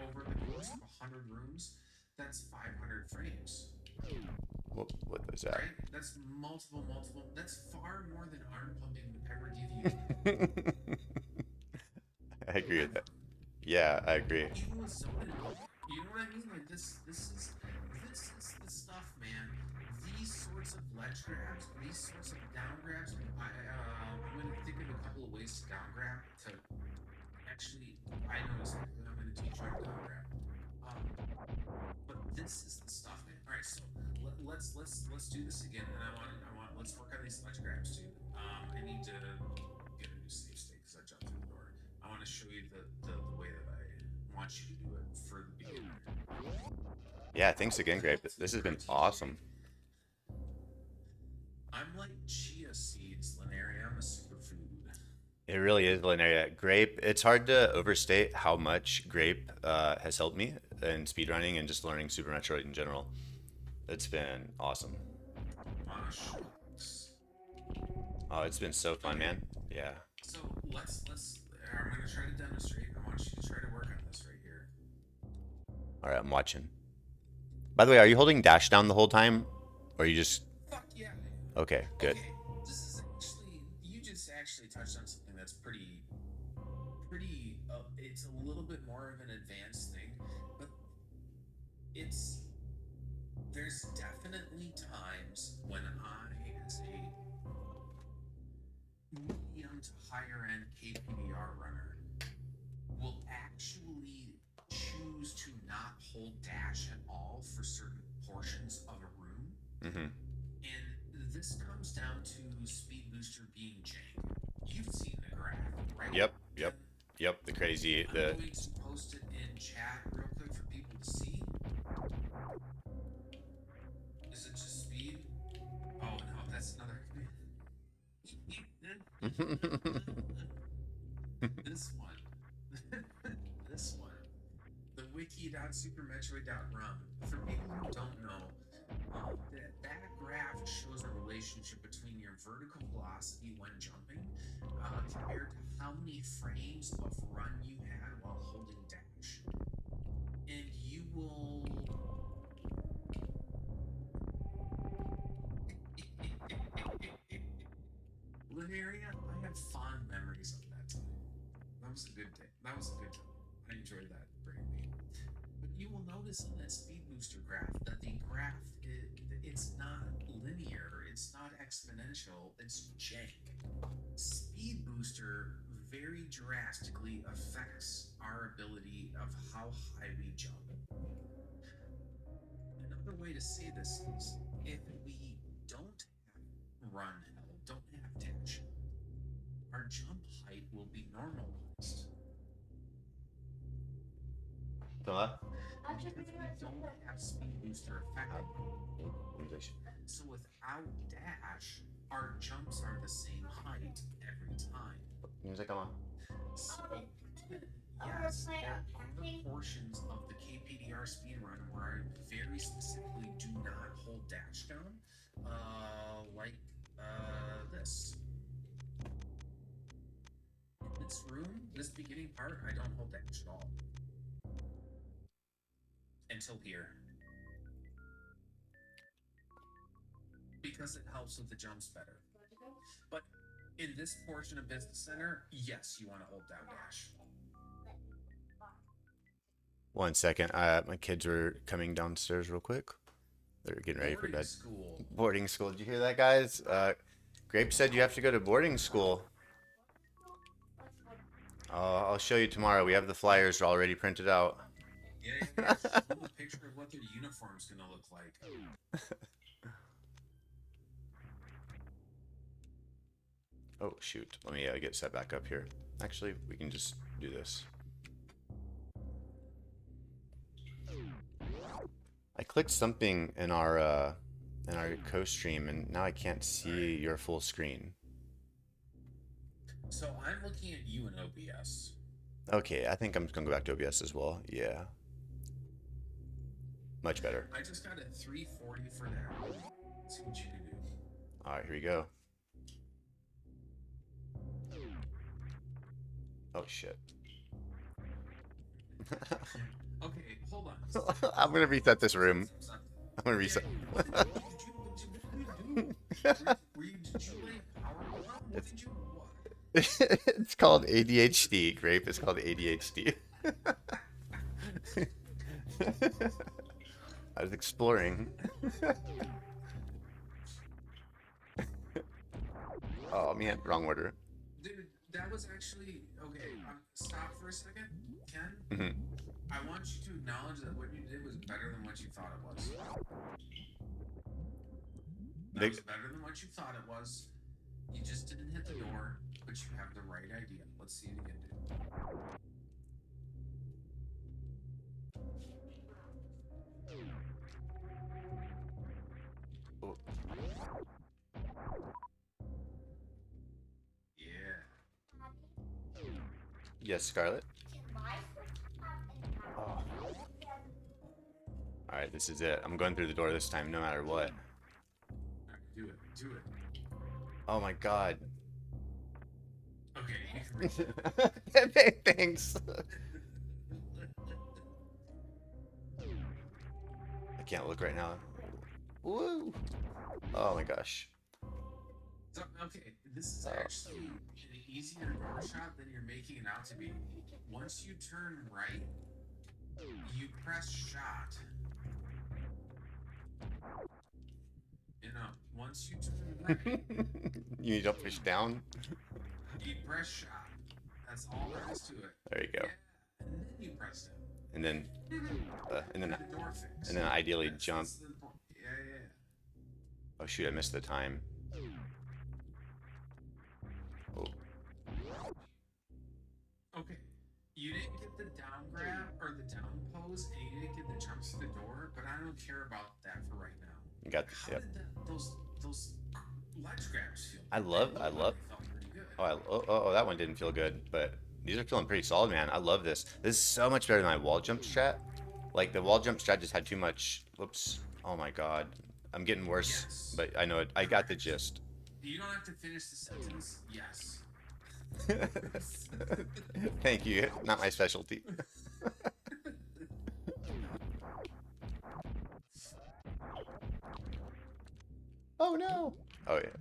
S2: over the course of 100 rooms. That's 500 frames.
S1: What was that?
S2: Right? That's multiple. That's far more than arm pumping would ever give you.
S1: I agree with that. Yeah, I agree.
S2: Even with zoning, you know what I mean? Like this is the stuff, man. These sorts of ledge grabs, these sorts of down grabs. I'm gonna think of a couple of ways to down grab to actually. I know exactly what I'm gonna teach you how to down grab. But this is the stuff, man. All right, so let's do this again, and I want let's work on these ledge grabs too. I need to get a new save state because I jumped through the door. I want to show you the way that I want you to do it for the beginner.
S1: Yeah, thanks again, Grape. This has been awesome.
S2: I'm like chia seeds, Lineary. I'm a superfood.
S1: It really is linear. Grape, it's hard to overstate how much Grape has helped me in speedrunning and just learning Super Metroid in general. It's been awesome.
S2: Shucks.
S1: Oh, it's been so fun, man. Yeah.
S2: So let's. I'm gonna try to demonstrate. I want you to try to work on this right here.
S1: All right, I'm watching. By the way, are you holding dash down the whole time? Or you just...
S2: Fuck yeah.
S1: Okay, good.
S2: Okay, this is actually. You just actually touched on something that's pretty. It's a little bit more of an advanced thing, but it's. There's definitely times when I, as a medium to higher end KPDR runner, will actually choose to not hold dash at all for certain portions of a room.
S1: Mm-hmm.
S2: And this comes down to Speed Booster being jank. You've seen the graph, right?
S1: Yep, the crazy...
S2: I'm going to post it in chat real quick for people to see. Is it just speed? Oh no, that's another this one. This one. The wiki.supermetroid.rum. For people who don't know, that graph shows a relationship between your vertical velocity when jumping compared to how many frames of run you had while holding was a good day. That was a good time. I enjoyed that greatly. But you will notice on that speed booster graph that the graph it's not linear, it's not exponential, it's jank. Speed booster very drastically affects our ability of how high we jump. Another way to say this is if we don't have run held, don't have dash held, our jump height will be normalized.
S1: What?
S2: Because we don't have speed booster affecting it. So without dash, our jumps are the same height every time.
S1: Music on.
S2: So, yes, there are portions of the KPDR speedrun where I very specifically do not hold dash down, like this. In this room, this beginning part, I don't hold dash at all. Until here. Because it helps with the jumps better. But in this portion of Business Center, yes, you want to hold down dash.
S1: 1 second. My kids were coming downstairs real quick. They're getting ready for bed.
S2: School.
S1: Boarding school. Did you hear that, guys? Grape said you have to go to boarding school. I'll show you tomorrow. We have the flyers already printed out.
S2: Yeah. Show them a picture of what their uniform's gonna look like.
S1: Oh, shoot. Let me get set back up here. Actually, we can just do this. I clicked something in our co-stream, and now I can't see your full screen.
S2: So I'm looking at you in OBS.
S1: Okay, I think I'm just gonna go back to OBS as well. Yeah. Much better.
S2: I just got a 340 for that. Let's see what you can do.
S1: Alright, here we go. Oh, shit.
S2: Okay, hold on.
S1: I'm gonna reset this room. I'm gonna reset.
S2: What did you do? Did you lay power on? What did you... What?
S1: It's called ADHD, Grape. It's called ADHD. I was exploring. Oh man, wrong order.
S2: Dude, that was actually... Okay, stop for a second. Ken?
S1: Mm-hmm.
S2: I want you to acknowledge that what you did was better than what you thought it was. That was better than what you thought it was. You just didn't hit the door, but you have the right idea. Let's see it again, dude.
S1: Oh.
S2: Yeah.
S1: Yes, Scarlett. Oh. Alright, this is it. I'm going through the door this time, no matter what.
S2: Alright, do it. Do it.
S1: Oh my god.
S2: Okay, you can reach it.
S1: Thanks. I can't look right now. Woo! Oh my gosh.
S2: So, okay, this is actually an easier door shot than you're making it out to be. Once you turn right, you press shot. You know, once you turn right,
S1: You need to push down?
S2: you press shot. That's all there is to it.
S1: There you go.
S2: Yeah, and then you press down.
S1: And then
S2: The door fix.
S1: and then ideally
S2: That's
S1: jump.
S2: the point. Yeah.
S1: Oh shoot, I missed the time. Oh.
S2: Okay. You didn't get the down grab or the down pose, and you didn't get the jump to the door, but I don't care about that for right now.
S1: You got
S2: How
S1: yep.
S2: did those ledge grabs feel?
S1: I love
S2: They felt pretty good.
S1: Oh, that one didn't feel good, but these are feeling pretty solid, man. I love this. This is so much better than my wall jump strat. Like the wall jump strat just had too much. Whoops. Oh my god. I'm getting worse,
S2: Yes.
S1: but I know it. I got the gist.
S2: You don't have to finish the sentence. Yes.
S1: Thank you. Not my specialty. Oh no. Oh yeah.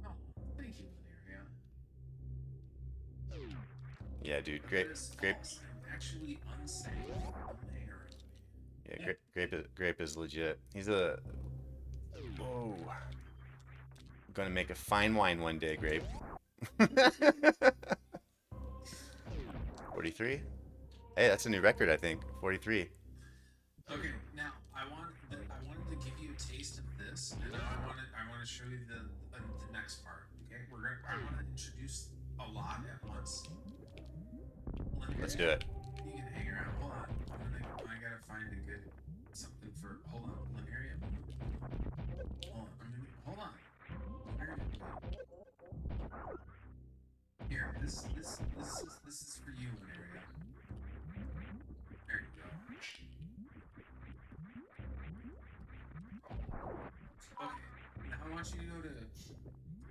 S2: Oh, thank you, Valeria.
S1: Yeah, dude.
S2: But
S1: Grape,
S2: that is
S1: grape.
S2: false. I'm actually unsafe. Don't hang around
S1: Yeah,
S2: me.
S1: grape is legit. He's a. Whoa. Gonna make a fine wine one day, Grape. 43. Hey, that's a new record, I think. 43.
S2: Okay, now I wanted to give you a taste of this, and now I want to show you the next part. Okay, I want to introduce a lot at once.
S1: Let's do
S2: Linaria,
S1: it.
S2: you can hang around. Hold on, I gotta find a good something for. Hold on, Linaria. Hold on. Hold on. Linaria, wait. Here, this is for you, Linaria. There you go. Okay, now I want you to go to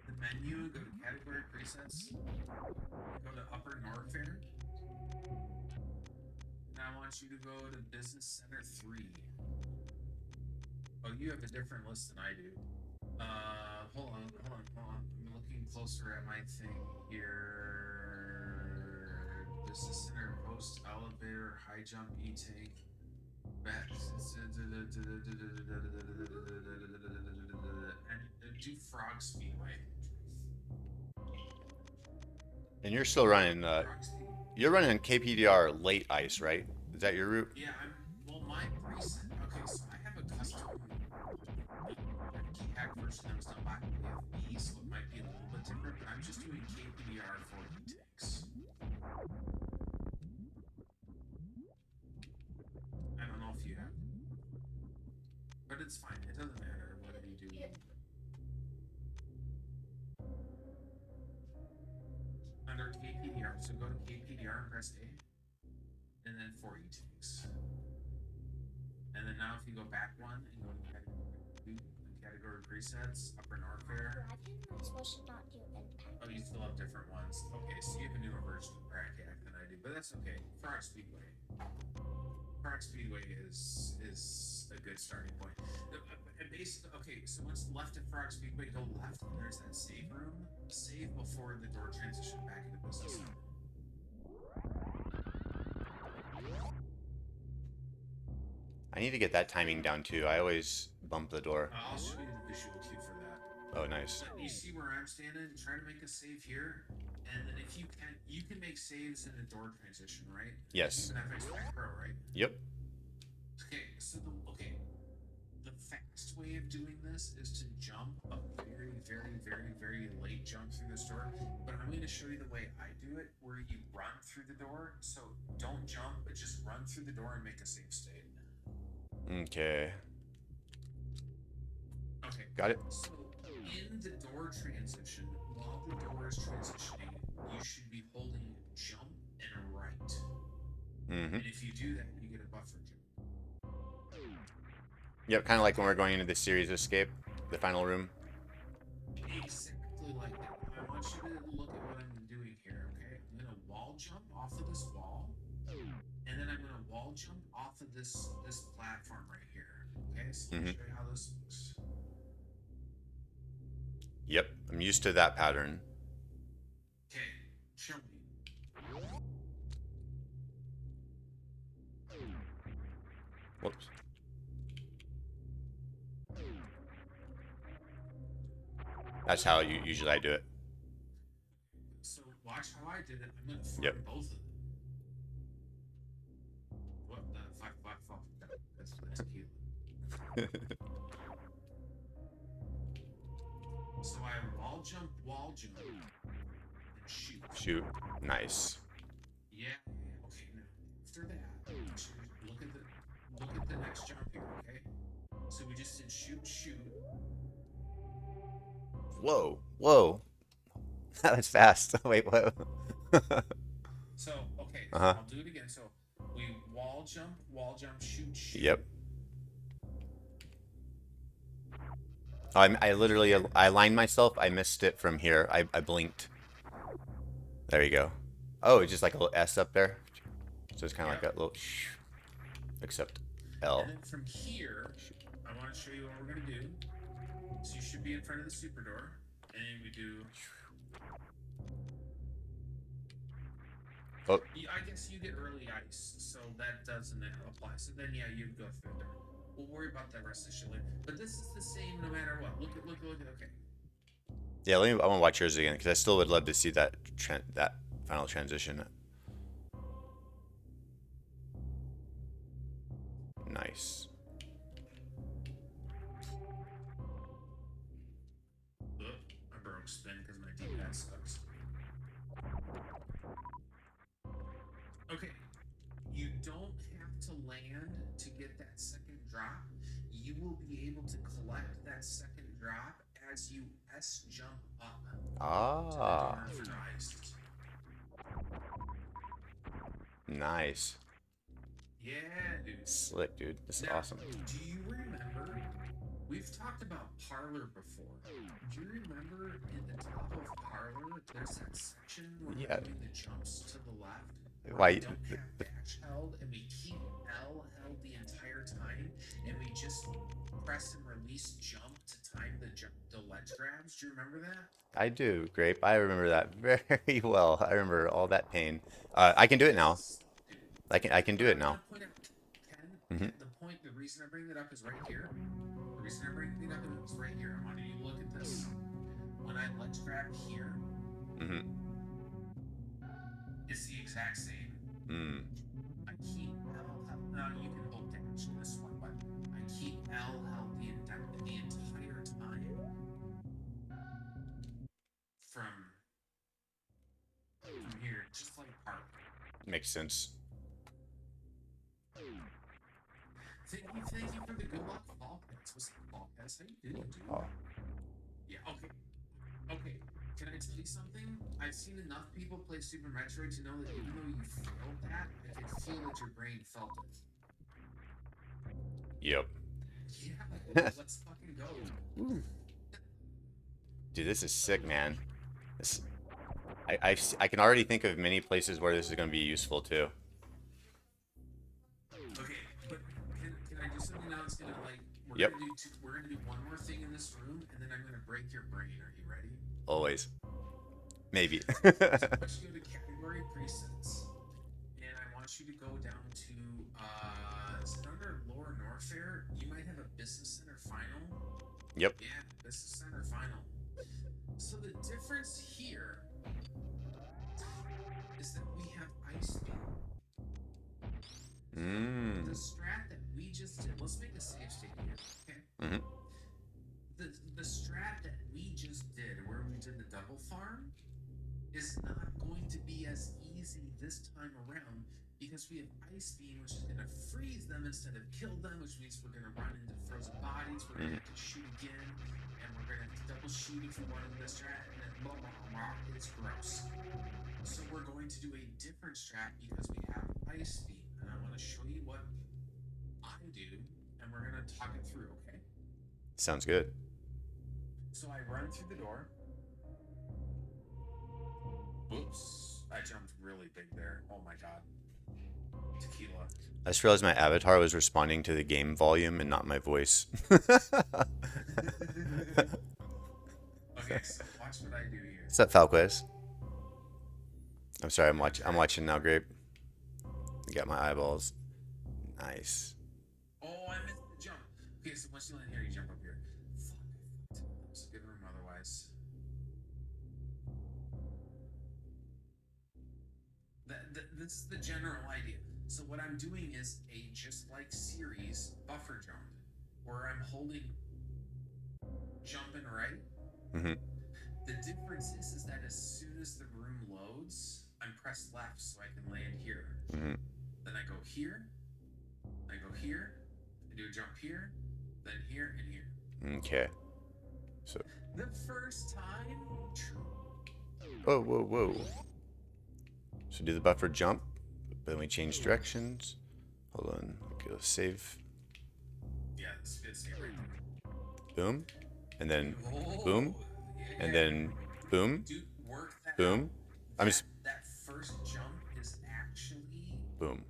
S2: the menu, go to category presets, go to upper Norfair. Now I want you to go to Business Center 3. Oh, you have a different list than I do. Hold on. I'm looking closer at my thing here. Business Center, Post, Elevator, High Jump, E-Tank, back. And do Frog Speedway.
S1: And you're still running.
S2: Frog Speed.
S1: You're running KPDR late ice, right? Is that your route?
S2: Yeah, well, my preset. Okay, so I have a custom key hack version that was done by AFB, so it might be a little bit different, but I'm just doing KPDR for E-Tanks. I don't know if you have, but it's fine. It doesn't matter whether you do. Under KPDR, so go to KPDR and press A, and then for E-Tanks. And then now if you go back one and go to category presets, upper Norfair.
S3: Why am I supposed to not do impact?
S2: Oh, you still have different ones. Okay, so you have a newer version of Bracket than I do, but that's okay. Frog Speedway. Frog Speedway is a good starting point. Okay, so once left at Frog Speedway, go left, and there's that save room. Save before the door transition back into business.
S1: I need to get that timing down too. I always bump the door.
S2: I'll show you the visual cue for that.
S1: Oh, nice.
S2: You see where I'm standing? Try to make a save here, and then if you can make saves in the door transition, right?
S1: Yes.
S2: Even FX Pro, right?
S1: Yep.
S2: Okay, so the fast way of doing this is to jump a very, very, very, very late jump through this door. But I'm going to show you the way I do it, where you run through the door. So don't jump, but just run through the door and make a save state.
S1: Okay.
S2: Okay.
S1: Got it.
S2: So in the door transition, while the door is transitioning, you should be holding jump and right.
S1: Mm-hmm.
S2: And if you do that, you get a buffer jump.
S1: Yep, kind of like when we're going into the series escape, the final room.
S2: Exactly like that. I want you to look at what I'm doing here, okay? I'm going to wall jump off of this wall, and then I'm going to wall jump off of this platform right here, okay? So let me show you how this looks.
S1: Yep, I'm used to that pattern.
S2: Okay, show me.
S1: Whoops. That's how usually I do it.
S2: So watch how I did it. I'm going to form
S1: Yep.
S2: both of them. What the fuck? That's cute. So I wall jump, and shoot.
S1: Shoot. Nice.
S2: Yeah. Okay. Now after that, look at the next jump here. Okay. So we just did shoot.
S1: Whoa. Whoa. That was fast. Wait, what?
S2: So okay.
S1: Uh-huh.
S2: I'll do it again. So we wall jump, shoot.
S1: Yep. I literally I aligned myself. I missed it from here. I blinked. There you go. Oh, it's just like a little S up there. So it's kind of like a little except L.
S2: And then from here, I want to show you what we're going to do. So you should be in front of the super door. And we do...
S1: Oh,
S2: I guess you get early ice, so that doesn't apply. So then, yeah, you'd go through there. We'll worry about that rest of the shit later. But this is the same no matter what. Look at. Okay.
S1: yeah. I want to watch yours again because I still would love to see that final transition. Nice.
S2: Ugh, I broke spin because my D-pad sucks. Okay. You don't have to land to get that second drop. You will be able to collect that second drop as you S jump up to the
S1: Ah,
S2: door for iced.
S1: nice.
S2: Yeah, dude.
S1: Slick, dude. This is
S2: Now,
S1: awesome.
S2: do you remember? We've talked about Parlor before. Do you remember in the top of Parlor, there's that section where
S1: Yeah.
S2: we're doing the jumps to the left, where we
S1: Why?
S2: don't have dash held, and we keep L held the entire time, and we just press and release jump to time the ledge grabs. Do you remember that?
S1: I do, Grape. I remember that very well. I remember all that pain. I can do it now.
S2: Dude.
S1: I can do
S2: But I
S1: it
S2: want
S1: now.
S2: to point out, Ken,
S1: Hmm.
S2: the reason I bring that up is right here. The reason I bring it up is right here. I want you to look at this. When I ledge grab here,
S1: Hmm.
S2: it's the exact same.
S1: Mm.
S2: I keep L held. Now you can hold dash in this one, but I keep L held the entire time from here, just like part.
S1: Makes sense.
S2: Thank you for the good luck fall pets. What's up, fall pets? How you doing, dude?
S1: Oh.
S2: Yeah. Okay. Can I tell you something? I've seen enough people play Super Metroid to know that even though you failed that, I can feel that your brain felt it.
S1: Yep.
S2: Yeah, let's fucking go.
S1: Dude, this is sick, man. This, I can already think of many places where this is going to be useful too.
S2: Okay, but can I do something now? It's gonna like
S1: Yep.
S2: we're gonna do one more thing in this room, and then I'm gonna break your brain. Are you ready?
S1: Always. Maybe.
S2: So I want you to go to category presets, and I want you to go down to is it under Lower Norfair? You might have a Business Center Final.
S1: Yep.
S2: Yeah, Business Center Final. So the difference here is that we have Ice Beam.
S1: Mm.
S2: The strat that we just did. Let's make a save state here, okay?
S1: Mm-hmm.
S2: The strat that we just did, where we did the double farm, is not going to be as easy this time around because we have Ice Beam, which is going to freeze them instead of kill them, which means we're going to run into frozen bodies. We're going to have to shoot again, and we're going to have to double shoot if we want to do the strat, and then blah blah blah. It's gross. So we're going to do a different strat because we have Ice Beam, and I want to show you what I do, and we're going to talk it through, okay?
S1: Sounds good.
S2: So I run through the door. Whoops. I jumped really big there. Oh my god. Tequila.
S1: I just realized my avatar was responding to the game volume and not my voice.
S2: Okay, so watch what I do here.
S1: What's up, Falquez? I'm sorry, I'm watching now, Grape. I got my eyeballs. Nice.
S2: Oh, I missed the jump. Okay, so once you land here, you jump up here. Fuck, I fucked. It was a good room otherwise. This is the general idea. So what I'm doing is a just like series buffer jump, where I'm holding jumping right.
S1: Mm-hmm.
S2: The difference is that as soon as the room loads, I'm pressed left so I can land here.
S1: Mm-hmm.
S2: Then I go here, I go here, I do a jump here, then here and here.
S1: Okay. So.
S2: The first time, true.
S1: Whoa. So do the buffer jump, but then we change directions. Hold on. Okay, let's save.
S2: Yeah, this fits here right there.
S1: Boom. And then
S2: Oh,
S1: boom.
S2: yeah.
S1: And then boom.
S2: Dude, work that
S1: Boom.
S2: out.
S1: I'm just
S2: That first jump is actually
S1: boom.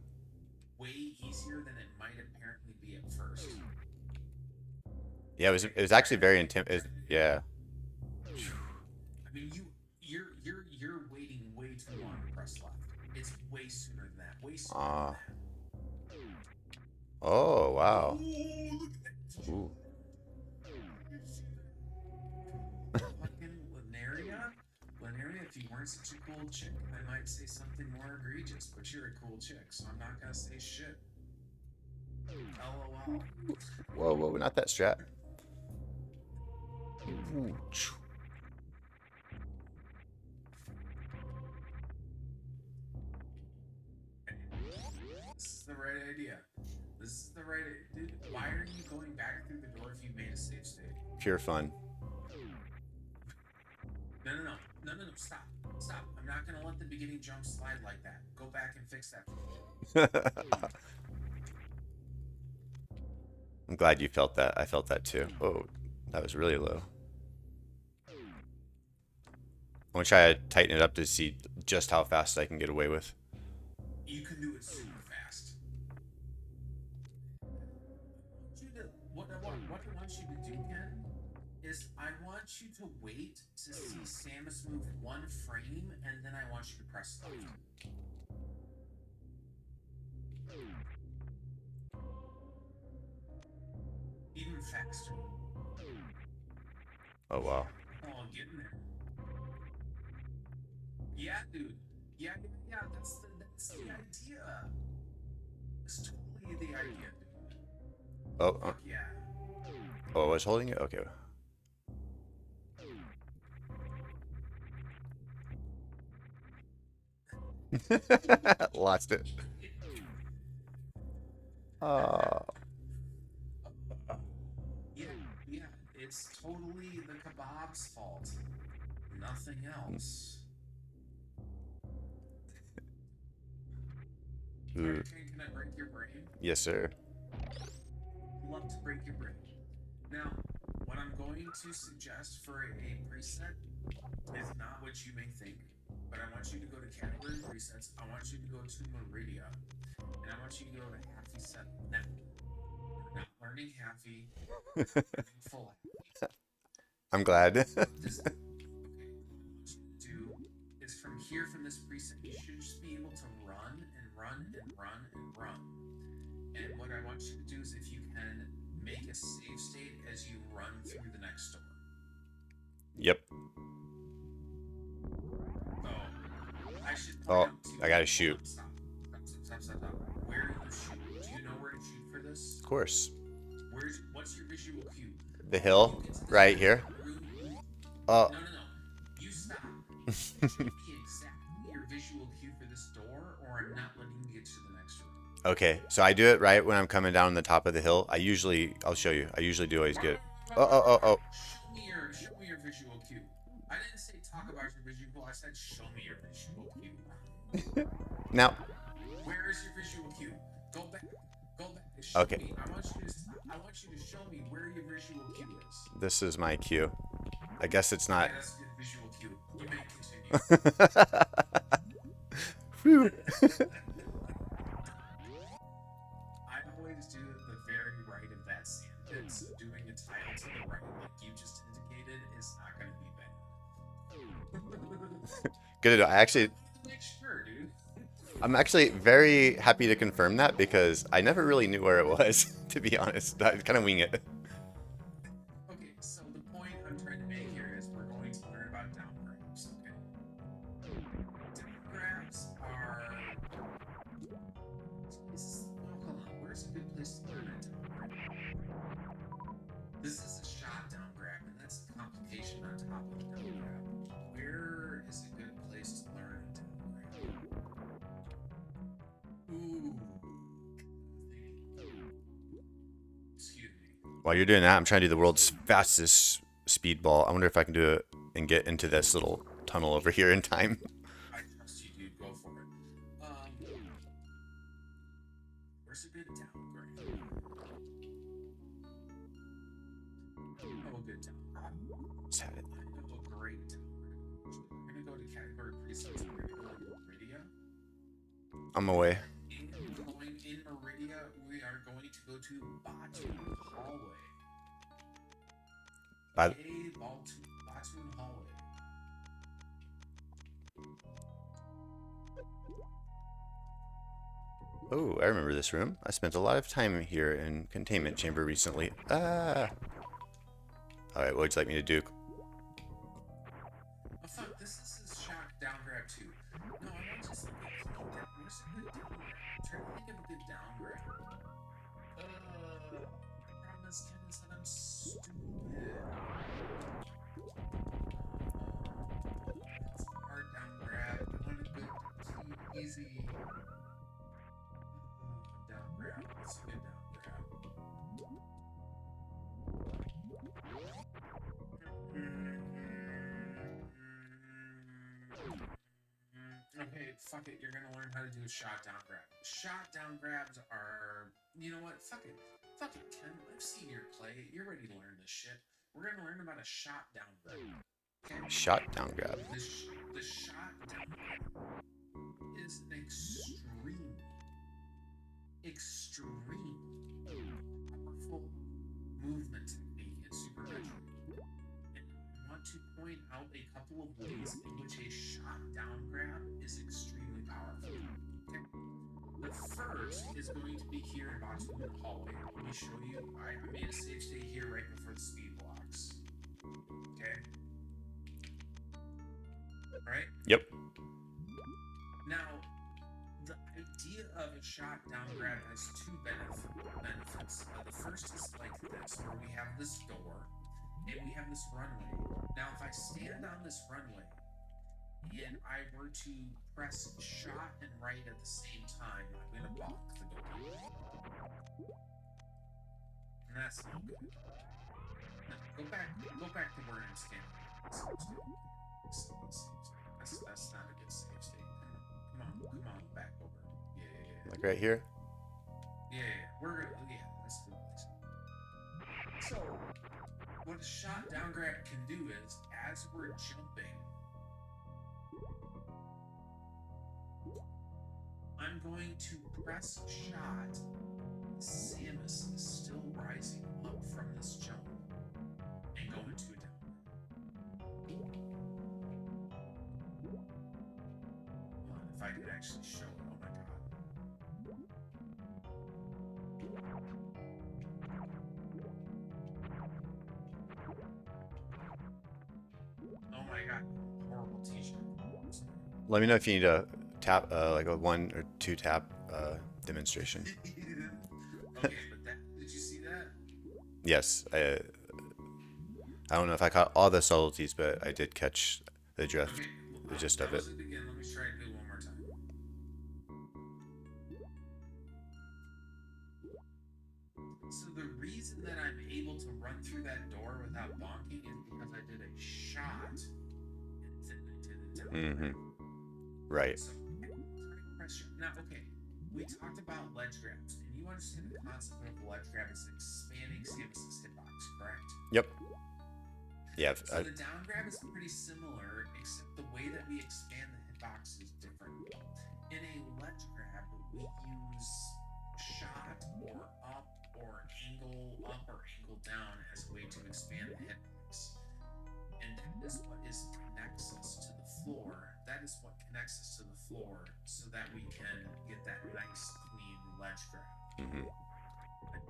S2: way easier than it might apparently be at first.
S1: Yeah, it was actually very intense. Yeah.
S2: I mean, you're waiting way too long to press left. It's way sooner than that. Way sooner
S1: Ah.
S2: than
S1: Oh,
S2: that.
S1: wow.
S2: Oh, look at that. Did
S1: Ooh.
S2: you see that? Fucking Linaria? Linaria, if you weren't such a cool chick, I might say something more egregious, but you're a cool chick, so I'm not gonna say shit. LOL.
S1: Whoa, whoa, not that strat. Ooh.
S2: This is the right idea. This is the right. Dude, why are you going back through the door if you made a save state?
S1: Pure fun.
S2: No, no, no, no, no, no! Stop, stop! I'm not gonna let the beginning jump slide like that. Go back and fix that.
S1: I'm glad you felt that. I felt that too. Oh, that was really low. I'm gonna try to tighten it up to see just how fast I can get away with.
S2: You can do it super fast. What I want you to do, Ken, is I want you to wait to see Samus move one frame, and then I want you to press left. Even faster.
S1: Oh, wow.
S2: Oh, I'm getting there. Yeah, dude. Yeah, yeah, yeah. That's the idea. It's totally the idea, dude.
S1: Oh,
S2: Fuck yeah.
S1: oh, I was holding it? Okay. Lost it. Oh.
S2: Yeah, yeah. It's totally the kebab's fault. Nothing else.
S1: Ooh.
S2: Can I break your brain?
S1: Yes, sir.
S2: Love to break your brain. Now, what I'm going to suggest for a preset is not what you may think, but I want you to go to category presets. I want you to go to Meridia, and I want you to go to Happy Set. Now, you're not learning Happy, you're learning full Happy.
S1: I'm glad.
S2: Okay, what I want you to do is from here, from this preset, you should just be able to run and run and run and run. And what I want you to do is, if you can, make a save state as you run through the next door.
S1: Yep.
S2: Oh, I should point
S1: Oh,
S2: out too.
S1: I gotta shoot.
S2: Stop. Where do you shoot? Do you know where to shoot for this?
S1: Of course.
S2: What's your visual cue?
S1: The hill, right here. Oh.
S2: No, no, no. You stop. Show me exactly your visual cue for this door, or I'm not letting you get to the next room.
S1: Okay, so I do it right when I'm coming down the top of the hill. I'll show you. I usually do always get. Oh, oh, oh, oh.
S2: Show me your visual cue. I didn't say talk about your visual. I said show me your visual cue.
S1: Now.
S2: Where is your visual cue? Go back. Show
S1: Okay.
S2: me. I want you to show me where your visual cue is.
S1: This is my cue. I guess it's not.
S2: Okay, that's a good visual cue. You may continue.
S1: Whew.
S2: I always do the very right of that sandpit, so doing a tile to the right, like you just indicated, is not going to be bad.
S1: Good. I actually.
S2: Make sure, dude.
S1: I'm actually very happy to confirm that because I never really knew where it was, to be honest. I kind of wing it.
S2: Okay, so the point I'm trying to make here is we're going to learn about down grabs, okay? Down grabs are... hold on, where's a good place to learn a down grab? This is a shot down grab, and that's a complication on top of the down grab. Where is a good place to learn a down grab? Ooh. Excuse me.
S1: While you're doing that, I'm trying to do the world's fastest speedball. I wonder if I can do it and get into this little tunnel over here in time.
S2: I trust you, dude. Go for it. Where's a good down grab? Oh, a good down grab.
S1: Just had it.
S2: I know a great down grab. We're gonna go to category presets. We're gonna go to Meridia.
S1: I'm away.
S2: In Meridia, we are going to go to Batoon Hallway. Batoon Hallway.
S1: Oh, I remember this room. I spent a lot of time here in containment chamber recently. Ah. All right, what would you like me to do?
S2: Oh fuck, this is his shock down grab too. No, I want just like a clean down. Where's a good down grab? I'm trying to think of a good down grab. Problem is, Ken, is that I'm stupid. That's a hard down grab. I want a good, clean, easy down grab. What's a good down grab? Okay, fuck it. You're gonna learn how to do a shot down grab. Shot down grabs are, you know what? Fuck it. Fuck it, Ken. I've seen your play. You're ready to learn this shit. We're gonna learn about a shot down grab. Okay?
S1: Shot down grab.
S2: The shot down grab is an extremely powerful movement technique in Super Metroid. And I want to point out a couple of ways in which a shot down grab is extremely powerful. Okay? The first is going to be here in Batu in the hallway. Let me show you. I made a save state here right before the speed blocks. Okay? Right?
S1: Yep.
S2: Now, the idea of a shot down grab has two benefits. The first is like this, where we have this door and we have this runway. Now, if I stand on this runway and I were to press shot and right at the same time, I'm going to block the door. And that's no good. Now, go back to where I'm standing. That's not a good save state. Come on, back over. Yeah.
S1: Like right here?
S2: Yeah, that's the place. So, what a shot down grab can do is, as we're jumping, I'm going to press shot. Samus is still rising up from this jump and go into a down grab. Come on, if I could actually show it. Oh my god. Oh my god. Horrible t-shirt.
S1: Let me know if you need a tap, like a 1 or 2 tap demonstration.
S2: Okay, but did you see that?
S1: Yes, I don't know if I caught all the subtleties, but I did catch the drift,
S2: Okay,
S1: the gist of it.
S2: Again. Let me try to do it one more time. So the reason that I'm able to run through that door without bonking is because I did a shot and then I did a down grab.
S1: Right.
S2: So, now, okay, we talked about ledge grabs, and you understand the concept of a ledge grab is expanding Samus's hitbox, correct?
S1: Yep. Yeah.
S2: So the down grab is pretty similar, except the way that we expand the hitbox is different. In a ledge grab, we use shot or up or angle up or angle down as a way to expand the hitbox. And that is what connects us to the floor. That is what connects us to the floor so that we can get that nice, clean ledge grab. A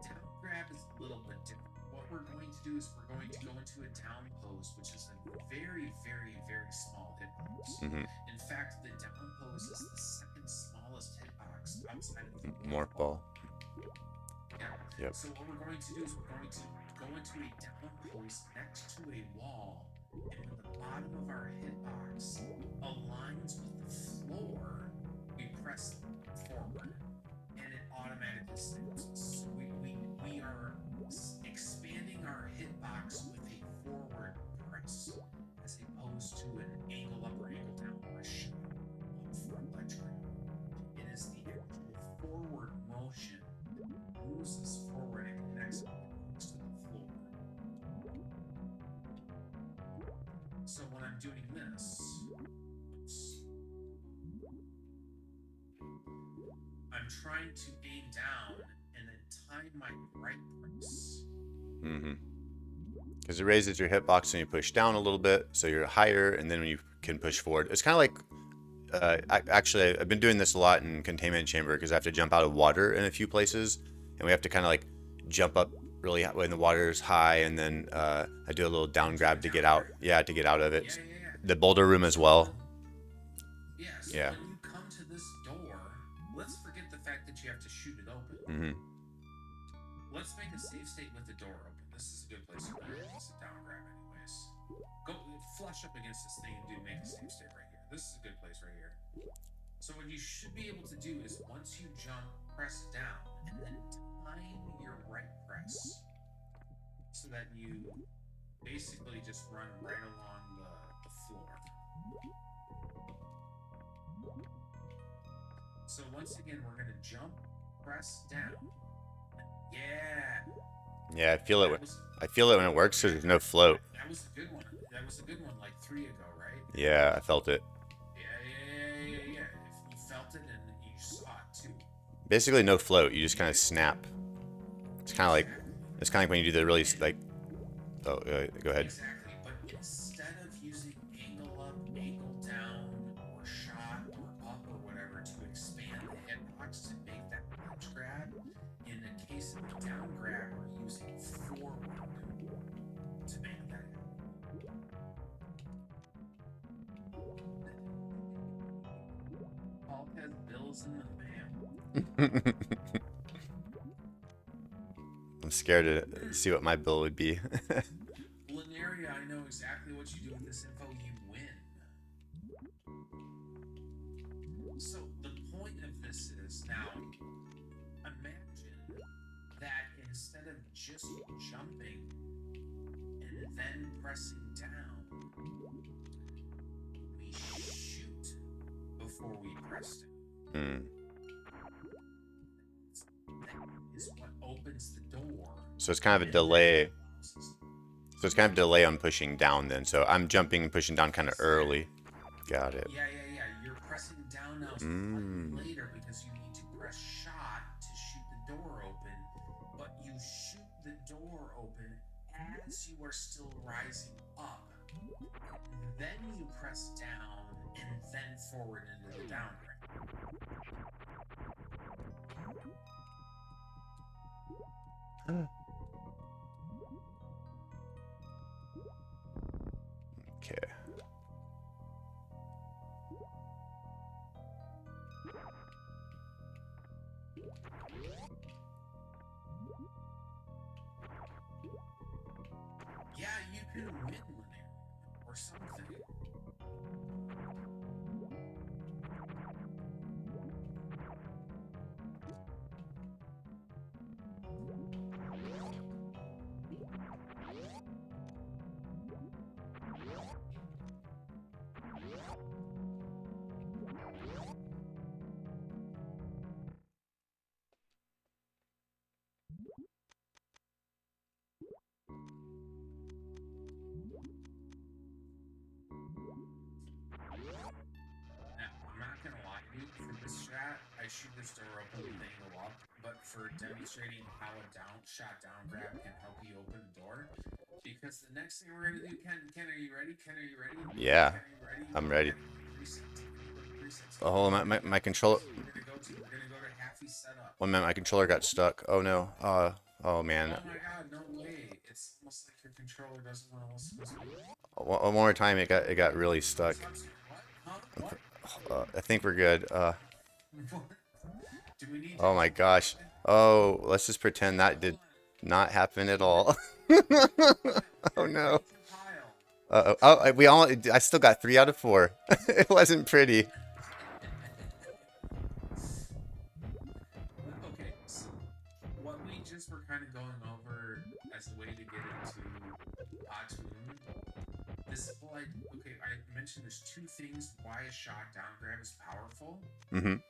S2: down grab is a little bit different. What we're going to do is we're going to go into a down pose, which is a very, very, very small hitbox. In fact, the down pose is the second smallest hitbox outside of the
S1: Morph ball.
S2: Yeah.
S1: Yep.
S2: So what we're going to do is we're going to go into a down pose next to a wall, and when the bottom of our hitbox aligns with the floor, we press forward, and it automatically snaps us. So we are expanding our hitbox with a forward press, as opposed to an angle up or angle down or a shot up for a ledge grab. It is the actual forward motion that moves us forward and connects our hitbox to the floor. So when I'm doing this, I'm trying to aim down and then time my right press.
S1: Because it raises your hitbox and you push down a little bit, so you're higher, and then when you can push forward. It's kind of like Actually, I've been doing this a lot in containment chamber because I have to jump out of water in a few places, and we have to kind of like jump up really when the water is high, and then I do a little down
S2: Do a
S1: grab to get
S2: down
S1: out.
S2: grab.
S1: Yeah, to get out of
S2: Yeah,
S1: it.
S2: yeah, yeah.
S1: The boulder room as
S2: So
S1: well.
S2: so
S1: Yeah.
S2: when you come to this door, let's forget the fact that you have to shoot it open.
S1: Mm-hmm.
S2: Let's make a save state with the door open. This is a good place to sit down and grab, anyways. Go flush up against this thing and make a save state right here. This is a good place right here. So what you should be able to do is once you jump, press down, and then time your right press so that you basically just run right along the floor. So once again, we're gonna jump, press down. Yeah.
S1: Yeah, I feel it. I feel it when it works because there's no float.
S2: That was a good one. That was a good one, like 3 ago, right?
S1: Yeah, I felt it.
S2: Yeah. If you felt it and you saw it too.
S1: Basically, no float. You just kind of snap. It's kind of like when you do the really like. Oh, go ahead.
S2: Exactly, but instead of using angle up, angle down, or shot, or up, or whatever to expand the hitbox to make that ledge grab, in the case of the down grab, we're using forward to make that happen. Paul has bills in the mail.
S1: I'm scared to see what my bill would be.
S2: Linearia, I know exactly what you do with this info. You win. So the point of this is now, imagine that instead of just jumping and then pressing down, we shoot before we press down. That is what opens the door.
S1: So it's kind of a delay. So it's kind of a delay on pushing down then. So I'm jumping and pushing down kind of early. Got it.
S2: Yeah. You're pressing down now later because you need to press shot to shoot the door open, but you shoot the door open as you are still rising up. Then you press down and then forward into the down grab.
S1: Okay.
S2: Yeah, you can win linear or something. I shoot this door open with angle up, but for demonstrating how a shot down grab can help you open the door, because the next thing we're gonna do, Ken, are you ready? Ken, are you ready?
S1: Yeah,
S2: Ken, are you ready?
S1: I'm ready.
S2: Presets.
S1: Oh, my controller.
S2: We're gonna go to halfy setup.
S1: 1 minute, my controller got stuck. Oh no. Oh man.
S2: Oh my god, no way! It's almost like your controller doesn't want to listen to me.
S1: One more time, it got really stuck.
S2: What? What?
S1: I think we're good.
S2: Do we need
S1: Oh my gosh. Oh, let's just pretend that did not happen at all. Oh no. I still got 3 out of 4. It wasn't pretty.
S2: Okay, so what we just were kind of going over as a way to get into Atun, this is like, okay, I mentioned there's 2 things why a shot down grab is powerful.
S1: Mm-hmm.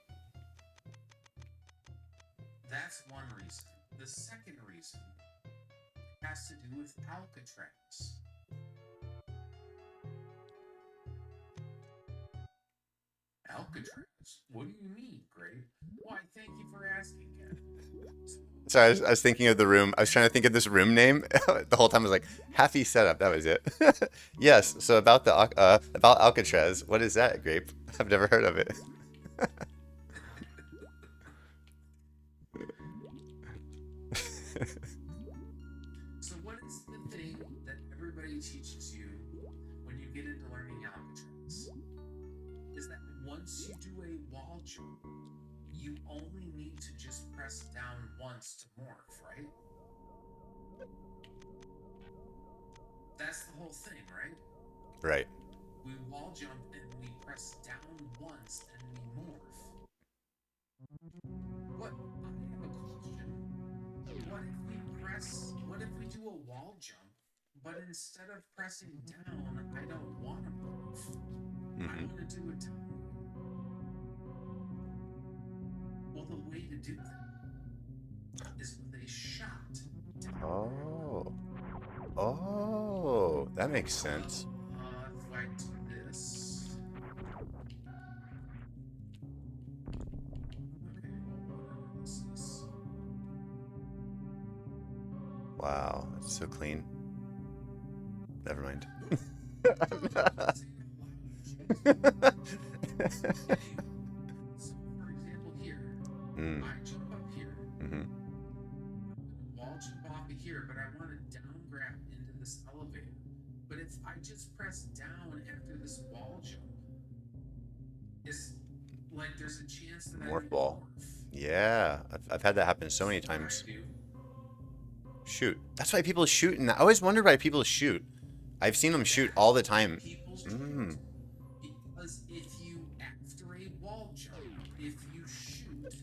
S2: That's one reason. The second reason has to do with Alcatraz. Alcatraz? What do you mean, Grape? Why, thank you for asking, Ken.
S1: Sorry, I was thinking of the room. I was trying to think of this room name the whole time. I was like, "Happy setup." That was it. Yes. So about about Alcatraz. What is that, Grape? I've never heard of it.
S2: So what is the thing that everybody teaches you when you get into learning Alcatraz? Is that once you do a wall jump, you only need to just press down once to morph, right? That's the whole thing, right?
S1: Right.
S2: We wall jump and we press down once and we morph. What? I have a question. What if we do a wall jump, but instead of pressing down, I don't want to morph. I want to do a down. Well, the way to do that is with a shot.
S1: Oh. Oh, that makes sense.
S2: If I do this. Okay, well, whatever this is.
S1: Wow, that's so clean. Never mind.
S2: So, for example, here,
S1: Mm.
S2: I jump up here,
S1: Mm-hmm.
S2: wall jump off of here, but I want to down grab into this elevator. But if I just press down after this wall jump, it's like there's a chance that I
S1: Morph
S2: would
S1: ball.
S2: morph.
S1: Yeah, I've had that happen so many
S2: What I
S1: times.
S2: do,
S1: Shoot. That's why people shoot. And I always wondered why people shoot. I've seen them shoot all the time.
S2: people
S1: Mm.
S2: shoot because if you, after a wall jump, if you shoot,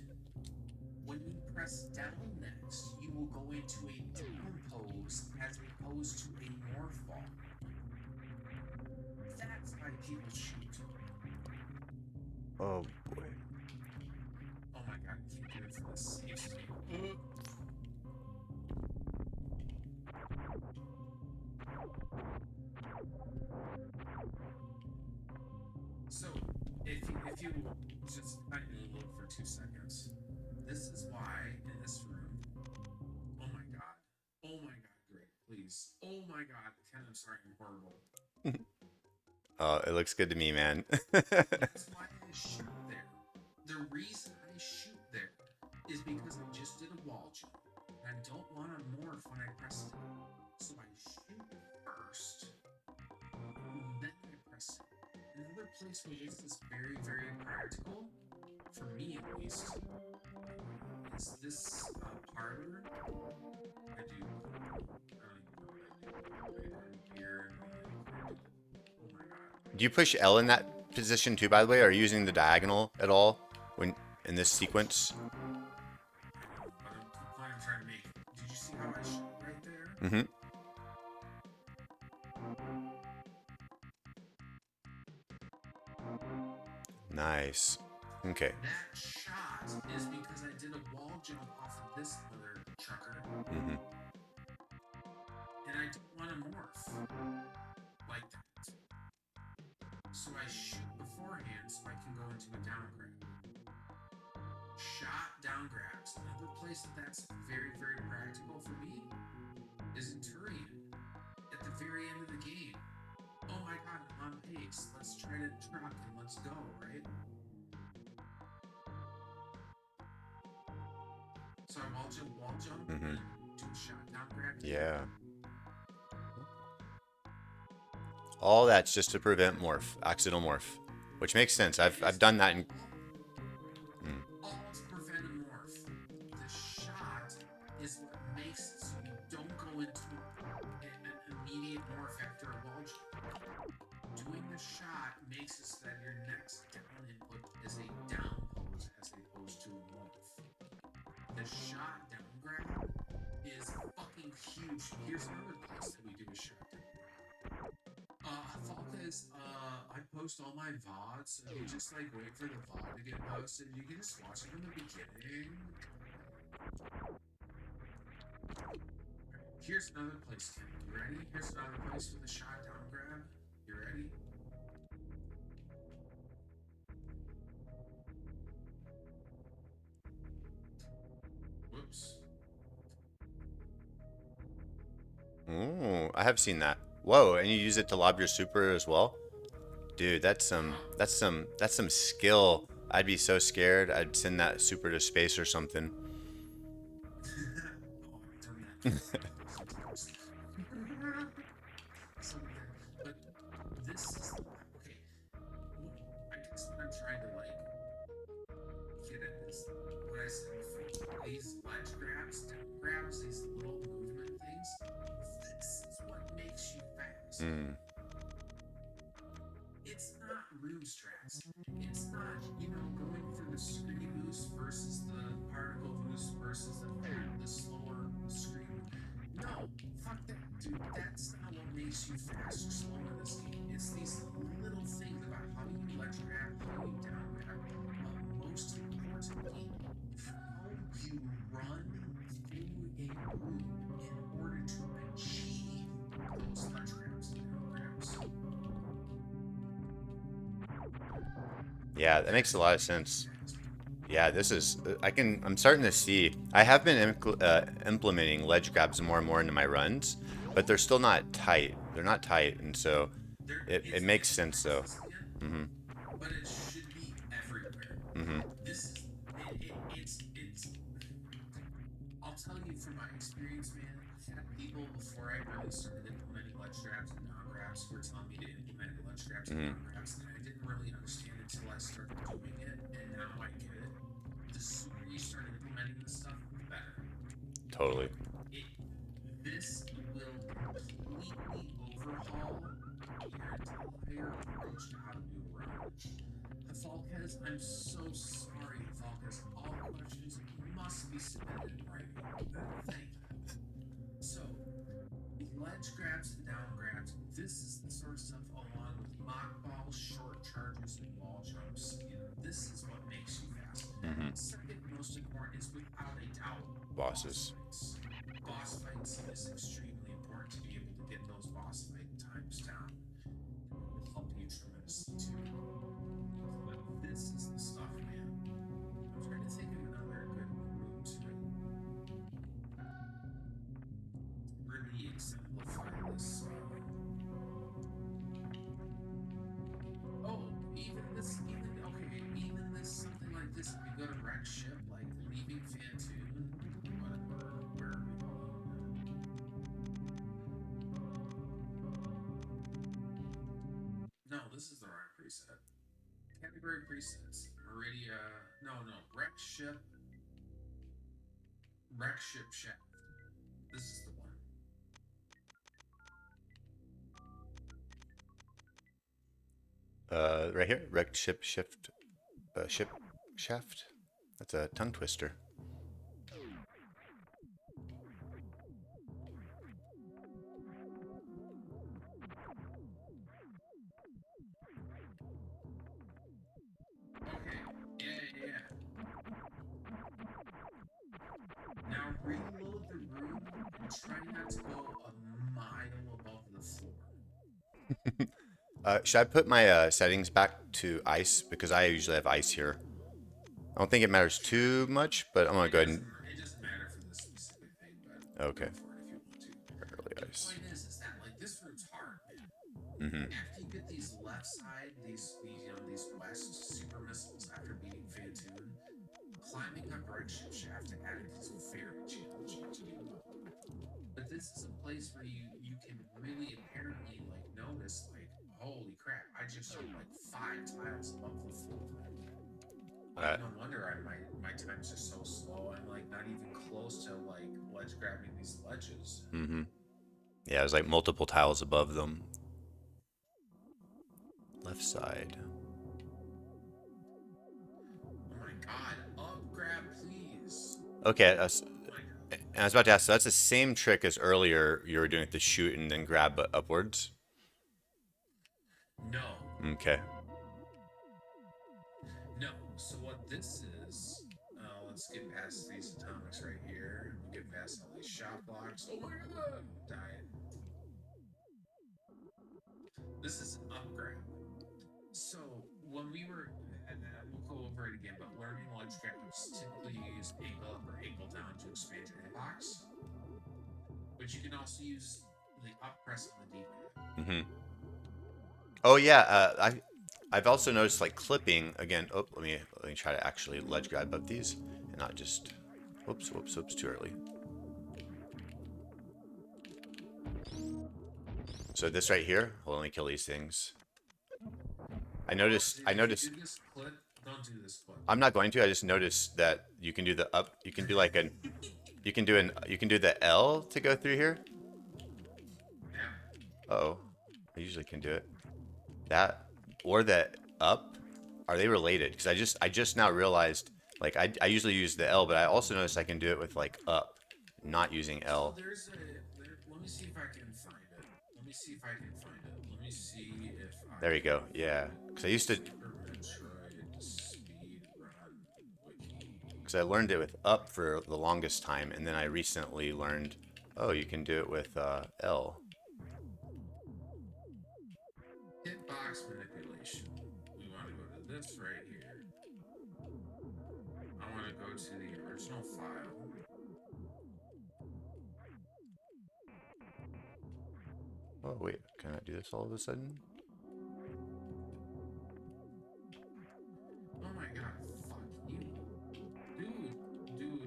S2: when you press down next, you will go into a down pose as opposed to a morph ball. That's why people shoot.
S1: Oh boy.
S2: Oh my god, I can't do it for this safe state. So, if you just kind of look for 2 seconds, this is why in this room. Oh my god. Oh my god, great, please. Oh my god, Ken, I'm sorry, I'm horrible.
S1: Oh, it looks good to me, man.
S2: That's why I shoot there. The reason I shoot there is because I just did a wall jump. And I don't want to morph when I press it. So I shoot first, then I press it. Another place where this is very, very practical, for me at least, is this parlor. I do. I don't even know what I do. Right here. Oh my god.
S1: Do you push L in that position too, by the way? Are you using the diagonal at all when in this sequence?
S2: But I'm trying to make. Did you see how I shot right there?
S1: Mm-hmm. Nice. Okay.
S2: That shot is because I did a wall jump off of this other trucker.
S1: Mm-hmm.
S2: And I don't want to morph like that. So I shoot beforehand so I can go into a down grab. Shot down grabs. Another place that's very, very practical for me is in Turian. At the very end of the game. Oh my god, I'm on pace. Let's try to truck and let's go, right? So I wall jump,
S1: Mm-hmm.
S2: and do a shot down grab.
S1: Yeah. All that's just to prevent morph, accidental morph, which makes sense. I've done that in.
S2: All to prevent a morph. The shot is what makes it so you don't go into an immediate morph after a wall jump. Doing the shot makes it so that your next down input is a down pose as opposed to a morph. The shot down grab is fucking huge. Here's another place that we do a shot down grab. Falcas, I post all my VODs, so you just like wait for the VOD to get posted. You can just watch it from the beginning. Here's another place, Ken. You ready? Here's another place with a shot down grab. You ready? Whoops.
S1: Ooh, I have seen that. Whoa, and you use it to lob your super as well? Dude, that's some skill. I'd be so scared. I'd send that super to space or something.
S2: Oh, I've done that 20,000 times. Something like that. But this is okay. I guess what I'm trying to like get at is what I said before. These ledge grabs, down grabs, these little movement things. This is what makes you fast.
S1: Mm.
S2: It's not room strats. It's not, going for the screen boost versus the particle boost versus the slower screen boost. No, fuck that, dude. That's not what makes you fast or slow in this game. It's these little things about how you ledge grab, how you down grab, but most importantly, how you run through a room in order to achieve those ledge grabs and down grabs.
S1: Yeah, that makes
S2: That's
S1: a
S2: what
S1: lot of
S2: makes you
S1: sense.
S2: fast.
S1: Yeah, this is. I'm starting to see. I have been implementing ledge grabs more and more into my runs, but they're still not tight. They're not tight, and so
S2: There,
S1: it
S2: it's
S1: makes
S2: a
S1: sense though.
S2: process again,
S1: Mhm.
S2: but it should be everywhere.
S1: Mhm.
S2: This is it's. I'll tell you from my experience, man. I had people before I really started implementing ledge grabs and down grabs who were telling me to implement ledge grabs and
S1: Mhm.
S2: down grabs, and I didn't really understand until I started doing it, and now I get it. The sooner you start implementing this stuff, the better.
S1: Totally.
S2: It this will completely overhaul your entire approach to how to do a run. Falkes, I'm so sorry, Falkes. All questions must be submitted in writing. Thank you. So, ledge grabs and down grabs. This is the sort of stuff, along with mock balls, short charges, and wall jumps. This is what makes you fast.
S1: Mhm.
S2: Second most important is without a doubt boss
S1: Bosses.
S2: fights. Boss fights is extremely important to be able to get those boss fight times down. And it will help you tremendously too. But this is the stuff, man. I'm trying to think of another good route to really exemplify this. Oh, even this something like this. If you go to wreck ship, like leaving Fantoon, where are we? Hold on. No, this is the wrong preset. Category presets. Meridia. No. Wreck ship shaft. This is the one.
S1: Right here. Wrecked ship shift. Ship shaft. That's a tongue twister.
S2: Okay. Yeah. Now reload the room and try not to go a mile above the floor.
S1: Should I put my settings back to ice because I usually have ice here? I don't think it matters
S2: Sure.
S1: too much, but I'm gonna
S2: It
S1: go ahead
S2: doesn't.
S1: and.
S2: It doesn't matter for this specific thing, but
S1: Okay.
S2: go for it if you want to.
S1: Early
S2: The
S1: ice.
S2: point is that like this route's hard, man.
S1: Mhm.
S2: After you get these left side, these west super missiles after beating Fantoon, climbing up Red Ship Shaft to attic is very challenging to do well. But this is a place where you can really apparently like notice like, holy crap, I just jumped like 5 tiles above the floor.
S1: Uh,
S2: No wonder my times are so slow. I'm like not even close to like ledge grabbing these ledges.
S1: mhm. Yeah, there's like multiple tiles above them. Left side.
S2: Oh my god, up grab please.
S1: Okay,
S2: Oh my god.
S1: and I was about to ask. So that's the same trick as earlier. You were doing it to shoot and then grab upwards.
S2: No.
S1: Okay.
S2: No. So what this is, let's get past these atomics right here. We'll get past all these shot blocks. Oh my god, died. This is an up grab. So when we were, we'll go over it again, but learning ledge grabs, typically you use angle up or angle down to expand your hitbox. But you can also use the up press on the D-pad.
S1: Mhm. Oh yeah. I've also noticed like clipping again. Oh, let me try to actually ledge grab up these and not just. Whoops, whoops, whoops, too early. So this right here will only kill these things. I noticed. I
S2: If you
S1: noticed.
S2: do this clip, don't do this clip.
S1: I'm not going to. I just noticed that you can do the up. You can do like an. You can do an. You can do the L to go through here.
S2: Yeah.
S1: Uh oh, I usually can do it. That or the up. Are they related? Because I just now realized. Like I usually use the L, but I also noticed I can do it with like up, not using L.
S2: So let me see if I can find it. Let me see if I can find it. Let me see if I
S1: There you
S2: can
S1: go. Yeah, because I used to.
S2: Super Metroid speed run wiki.
S1: Because I learned it with up for the longest time, and then I recently learned, oh, you can do it with L.
S2: Hitbox manipulation. We want to go to this right here. I want to go to the original file.
S1: Oh wait, can I do this all of a sudden?
S2: Oh my god, fuck you. Dude.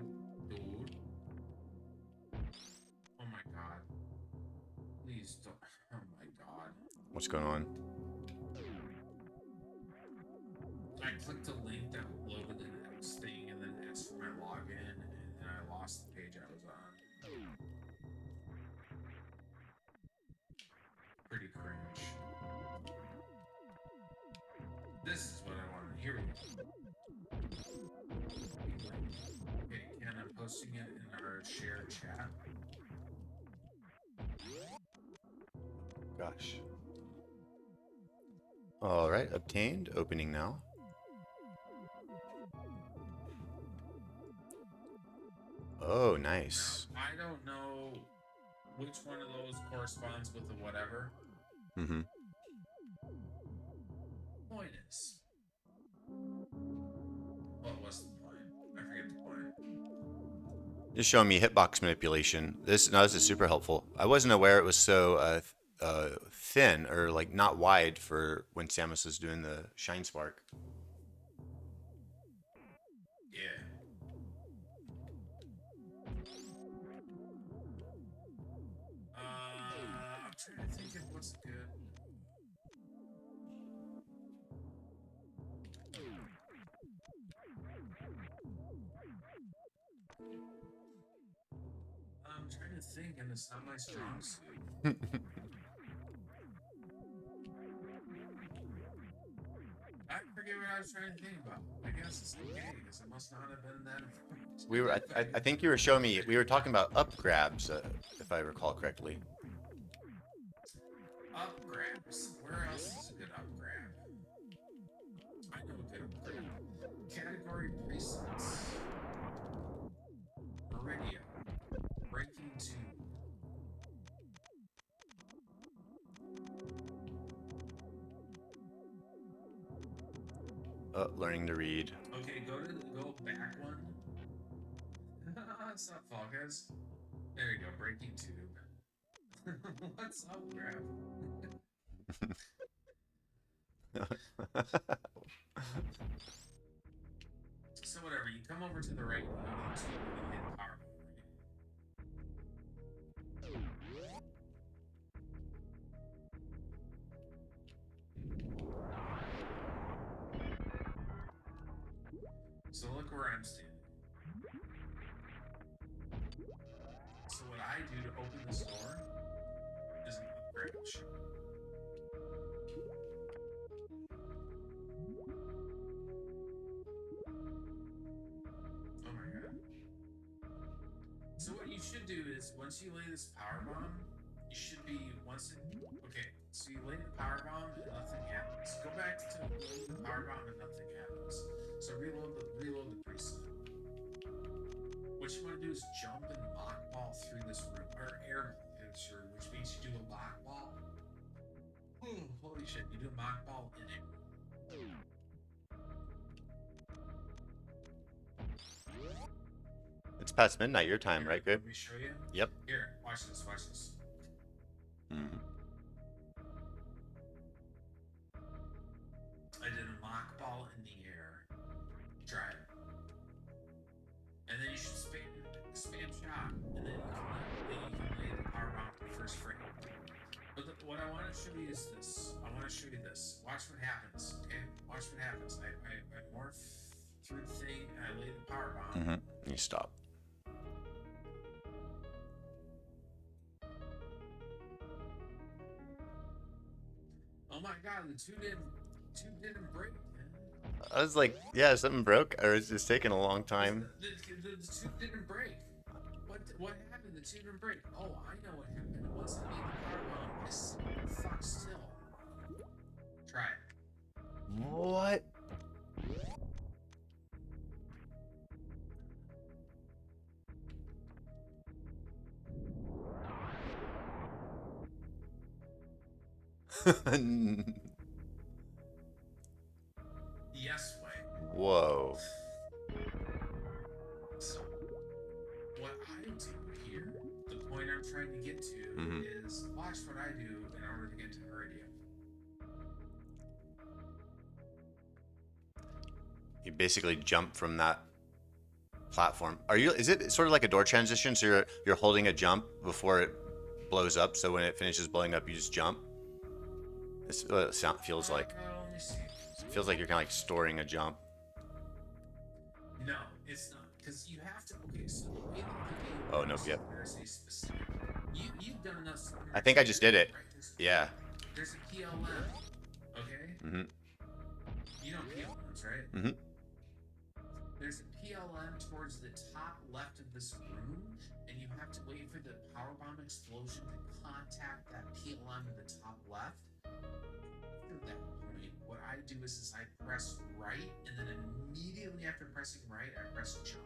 S2: Oh my god. Please don't. Oh my god.
S1: What's going on?
S2: I clicked a link that loaded an X thing and then asked for my login, and then I lost the page I was on. Pretty cringe. This is what I wanted. Here we go. Okay, and I'm posting it in our shared chat.
S1: Gosh. All right, obtained. Opening now. Oh, nice.
S2: Now, I don't know which one of those corresponds with the whatever.
S1: Mm-hmm.
S2: Point is, what was the point? I forget the point.
S1: Just showing me hitbox manipulation. This is super helpful. I wasn't aware it was so thin or like not wide for when Samus was doing the Shine Spark.
S2: Yeah. I'm trying to think of what's good. I'm trying to think, and it's not my strong suit. I forget what I was trying to think about. I guess it's okay, because it must not have been that important.
S1: We were. I think you were showing me. We were talking about up grabs, if I recall correctly.
S2: Up grabs. Where else is a good up grab? I know a good up grab. Category presets. Meridia. Breaking 2.
S1: Learning to read.
S2: Okay, go back one. What's up, Fall Guys? There you go, breaking tube. What's up, grab? So whatever, you come over to the right tube and you hit power button, right? So look where I'm standing. So what I do to open this door is an upgrade shot. Oh my god. So what you should do is once you lay this power bomb, you should be okay, so you lay the power bomb and nothing happens. Go back to laying the power bomb and nothing happens. So reload the preset. What you want to do is jump and lock ball through this room, or air ball through this room, which means you do a lock ball. Ooh, holy shit, you do a mock ball in it.
S1: It's past midnight your time, right, Grape?
S2: Let me show you.
S1: Yep.
S2: Here, watch this.
S1: Mm-hmm.
S2: you should spam shot, and then you can lay the power bomb to the first frame. But what I want to show you is this. I want to show you this. Watch what happens. Okay, watch what happens. I morph through the thing, and I lay the power bomb.
S1: You stop.
S2: Oh my god, the two didn't break, man.
S1: I was like, yeah, something broke, or it's just taking a long time.
S2: The two didn't break. What happened? The two didn't break. Oh, I know what happened. Once I made the power bomb, I sat the fuck still. Try it.
S1: What?
S2: Yes way.
S1: Whoa.
S2: So, what I do here, the point I'm trying to get to, is watch what I do in order to get to Meridian.
S1: You basically jump from that platform. Is it sort of like a door transition? So you're holding a jump before it blows up, so when it finishes blowing up, you just jump? This what it feels like.
S2: Let me see.
S1: It feels like you're kind of like storing a jump.
S2: No, it's not. Because you have to. Okay, so the way that the game
S1: Oh, no,
S2: works,
S1: yep.
S2: there's a specific. You've done enough.
S1: I think I just did it.
S2: Right?
S1: Yeah.
S2: There's a PLM. Okay? You know PLMs, right? There's a PLM towards the top left of this room, and you have to wait for the power bomb explosion to contact that PLM to the top left. After that point, what I do is I press right, and then immediately after pressing right, I press jump.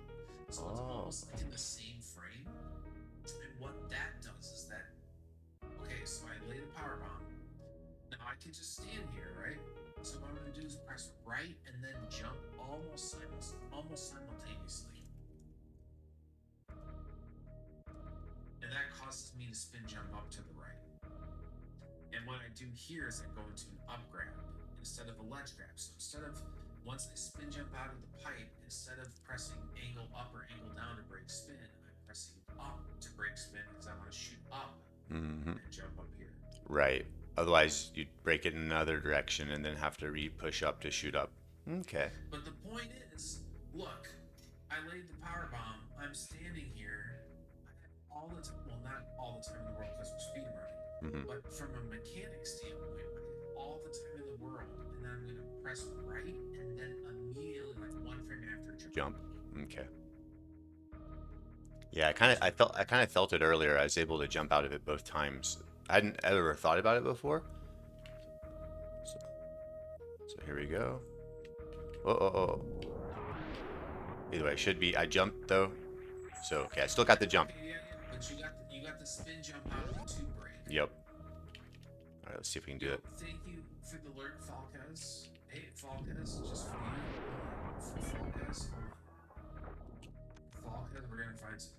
S2: So it's almost like in the same frame. And what that does is that, okay, so I lay the power bomb. Now I can just stand here, right? So what I'm going to do is press right and then jump almost simultaneously. And that causes me to spin jump up to the right. And what I do here is I go into an up grab instead of a ledge grab. So once I spin jump out of the pipe, instead of pressing angle up or angle down to break spin, I'm pressing up to break spin because I want to shoot up and jump up here.
S1: Right. Otherwise, you'd break it in another direction and then have to re-push up to shoot up. Okay.
S2: But the point is, look, I laid the power bomb. I'm standing here. I have all the time. Well, not all the time in the world because we're speedrunning. But from a mechanic standpoint, I have all the time in the world. And then I'm going to press right and then immediately, like one frame after, jump.
S1: Okay. Yeah, I kind of felt it earlier. I was able to jump out of it both times. I hadn't ever thought about it before. So here we go. Oh. Either way, it should be. I jumped though. So okay, I still got the jump.
S2: Yeah. But you got the spin jump out of the two break.
S1: Yep. All right, let's see if we can do it.
S2: Thank you for the alert, Falcaz. Hey, Falcaz, just for you. For Falcaz, Falcaz, we're gonna find some.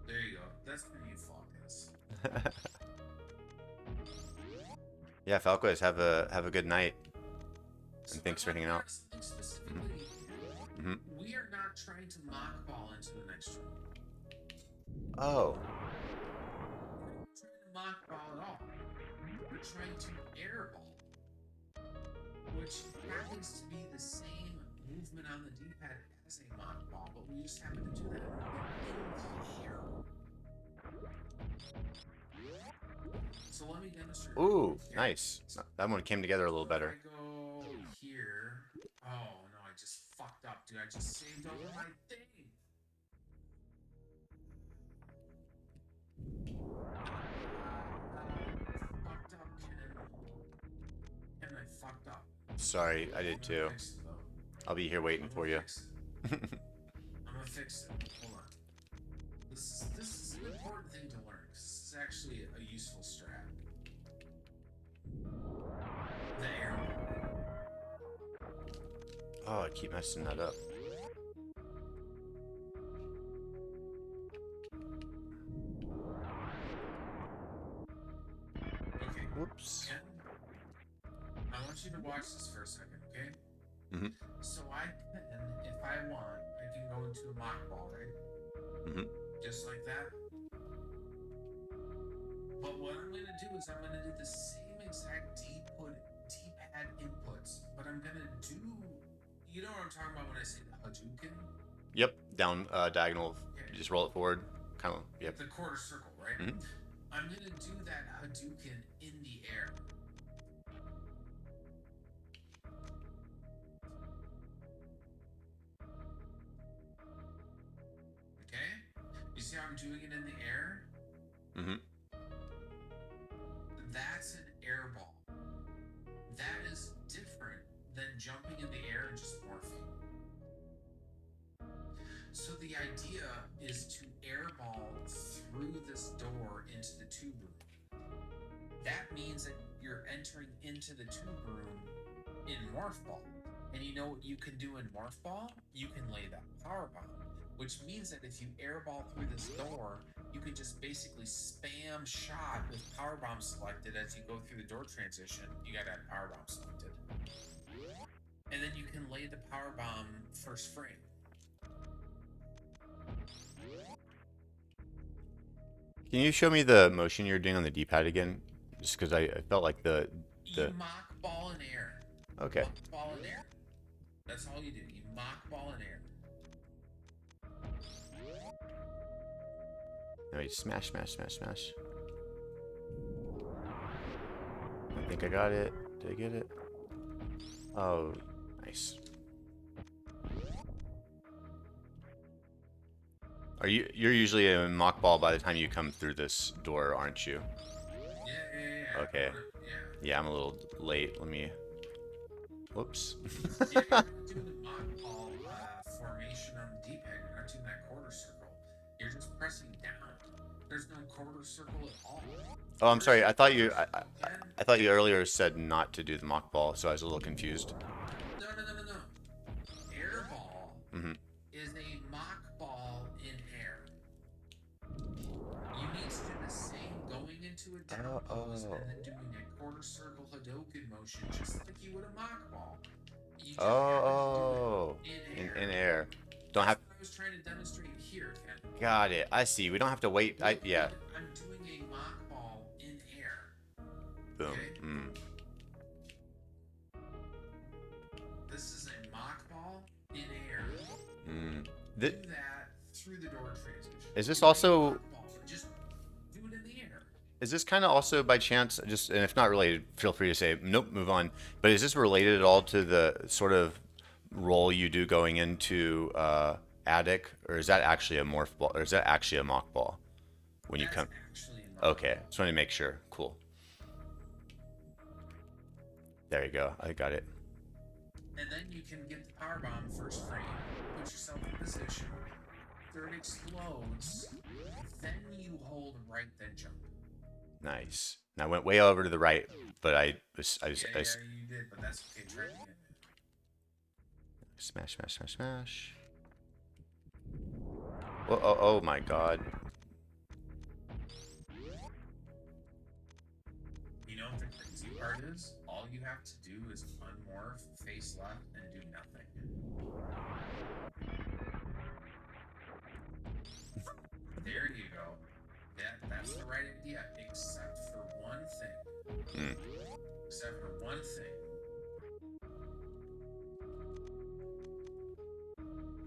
S2: There you go. That's for you, Falcaz.
S1: Yeah, Falcos, have a good night. And thanks for hanging out.
S2: We are not trying to mock ball into the next room.
S1: Oh.
S2: We're not trying to mock ball at all. We're trying to airball, which happens to be the same movement on the D-pad as a mock ball, but we just happen to do that in here. So let me demonstrate.
S1: Ooh, nice. That one came together a little better.
S2: I go here. Oh no, I just fucked up, dude. I just saved over my thing. Fucked up, Ken. Ken, I fucked up.
S1: Sorry, I did too.
S2: Fix it, though.
S1: I'll be here waiting for you.
S2: I'm gonna fix it. Hold on. This is an important thing to learn. This is actually a useful strat. The air.
S1: Oh, I keep messing that up. Oops.
S2: Ken, I want you to watch this for a second, okay?
S1: Mm-hmm.
S2: So I can, if I want, I can go into a mock ball, right?
S1: Mm-hmm.
S2: Just like that. But what I'm gonna do is I'm gonna do the same exact D-pad inputs, but I'm gonna do. You know what I'm talking about when I say the Hadouken?
S1: Yep. Down diagonal.
S2: Okay.
S1: You just roll it forward. Kind of. Yep.
S2: The quarter circle, right?
S1: Mm-hmm.
S2: I'm gonna do that Hadouken in the air. Okay? You see how I'm doing it in the air?
S1: Mm-hmm.
S2: That's an air ball. That is different than jumping in the air and just morphing. So the idea is to airball through this door into the tube room. That means that you're entering into the tube room in Morph Ball. And you know what you can do in Morph Ball? You can lay that power bomb. Which means that if you airball through this door, you can just basically spam shot with power bomb selected as you go through the door transition. You got that power bomb selected. And then you can lay the power bomb first frame.
S1: Can you show me the motion you're doing on the D-pad again? Just because I felt like the.
S2: You mock ball in air.
S1: Okay.
S2: Mock ball in air. That's all you do. You mock ball in air.
S1: No, you smash, smash, smash, smash. I think I got it. Did I get it? Oh, nice. You're usually in mock ball by the time you come through this door, aren't you?
S2: Yeah.
S1: Okay.
S2: Yeah.
S1: Yeah, I'm a little late. Let me. Whoops.
S2: Yeah, you're not doing the mock ball formation on the D-pad. You're not doing that quarter circle. You're just pressing down. There's no quarter circle at all.
S1: Oh, I'm sorry. I thought you. I thought you earlier said not to do the mock ball, so I was a little confused.
S2: No. Air ball is a mock ball in air. You need to do the same going into a down pose and then doing a quarter circle Hadouken motion just like you would a mock ball. You just happen to do it in air.
S1: In air. Don't have.
S2: That's what I was trying to demonstrate here, Ken.
S1: Got it. I see. We don't have to wait. Yeah.
S2: I'm doing a mock ball in air.
S1: Boom.
S2: Okay? This is a mock ball in air. Do that through the door transition.
S1: Is this also?
S2: Just do it in the air.
S1: Is this kind of also by chance? Just, and if not related, feel free to say nope. Move on. But is this related at all to the sort of role you do going into attic, or is that actually a morph ball, or is that actually a mock ball when you come? Okay, just wanted to make sure. Cool. There you go. I got it.
S2: And then you can get the power bomb first frame, put yourself in position. After it explodes, then you hold right, then jump.
S1: Nice. And I went way over to the right, but I
S2: you did, but that's okay. Try it again.
S1: Smash, smash, smash, smash. Oh my god.
S2: You know what the crazy part is? All you have to do is unmorph, face left, and do nothing. There you go. That's the right idea, except for one thing. Except for one thing.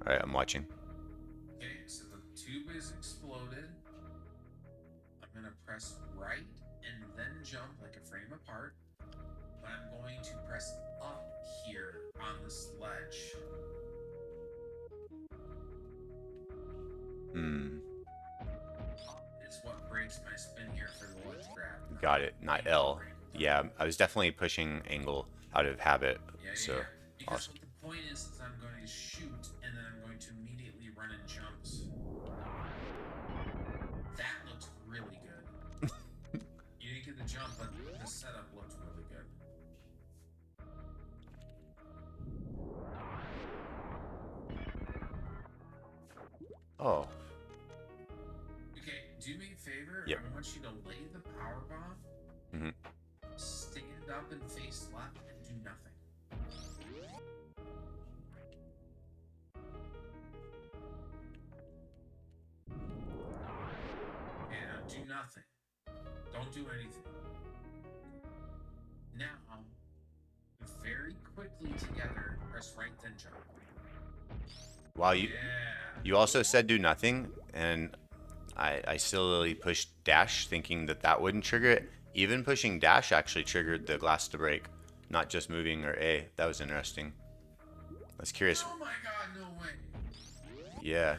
S1: Alright, I'm watching.
S2: Okay, so the tube is exploded. I'm gonna press right and then jump like a frame apart. But I'm going to press up here on this ledge. Up is what breaks my spin here for the ledge grab.
S1: Got it. Not L. Yeah, I was definitely pushing angle out of habit. So
S2: Because
S1: awesome.
S2: what the point is I'm going to shoot and then I'm going to immediately run in jumps. That looks really good. You didn't get the jump, but the setup looked really good.
S1: Oh.
S2: Okay, do me a favor.
S1: Yep.
S2: I want you to lay the power bomb up and face left and do nothing. Okay, now do nothing. Don't do anything. Now, very quickly together, press right, then jump.
S1: Wow,
S2: Yeah.
S1: you also said do nothing, and I silly pushed dash thinking that that wouldn't trigger it. Even pushing dash actually triggered the glass to break, not just moving or A. That was interesting. I was curious.
S2: Oh my god, no way.
S1: Yeah.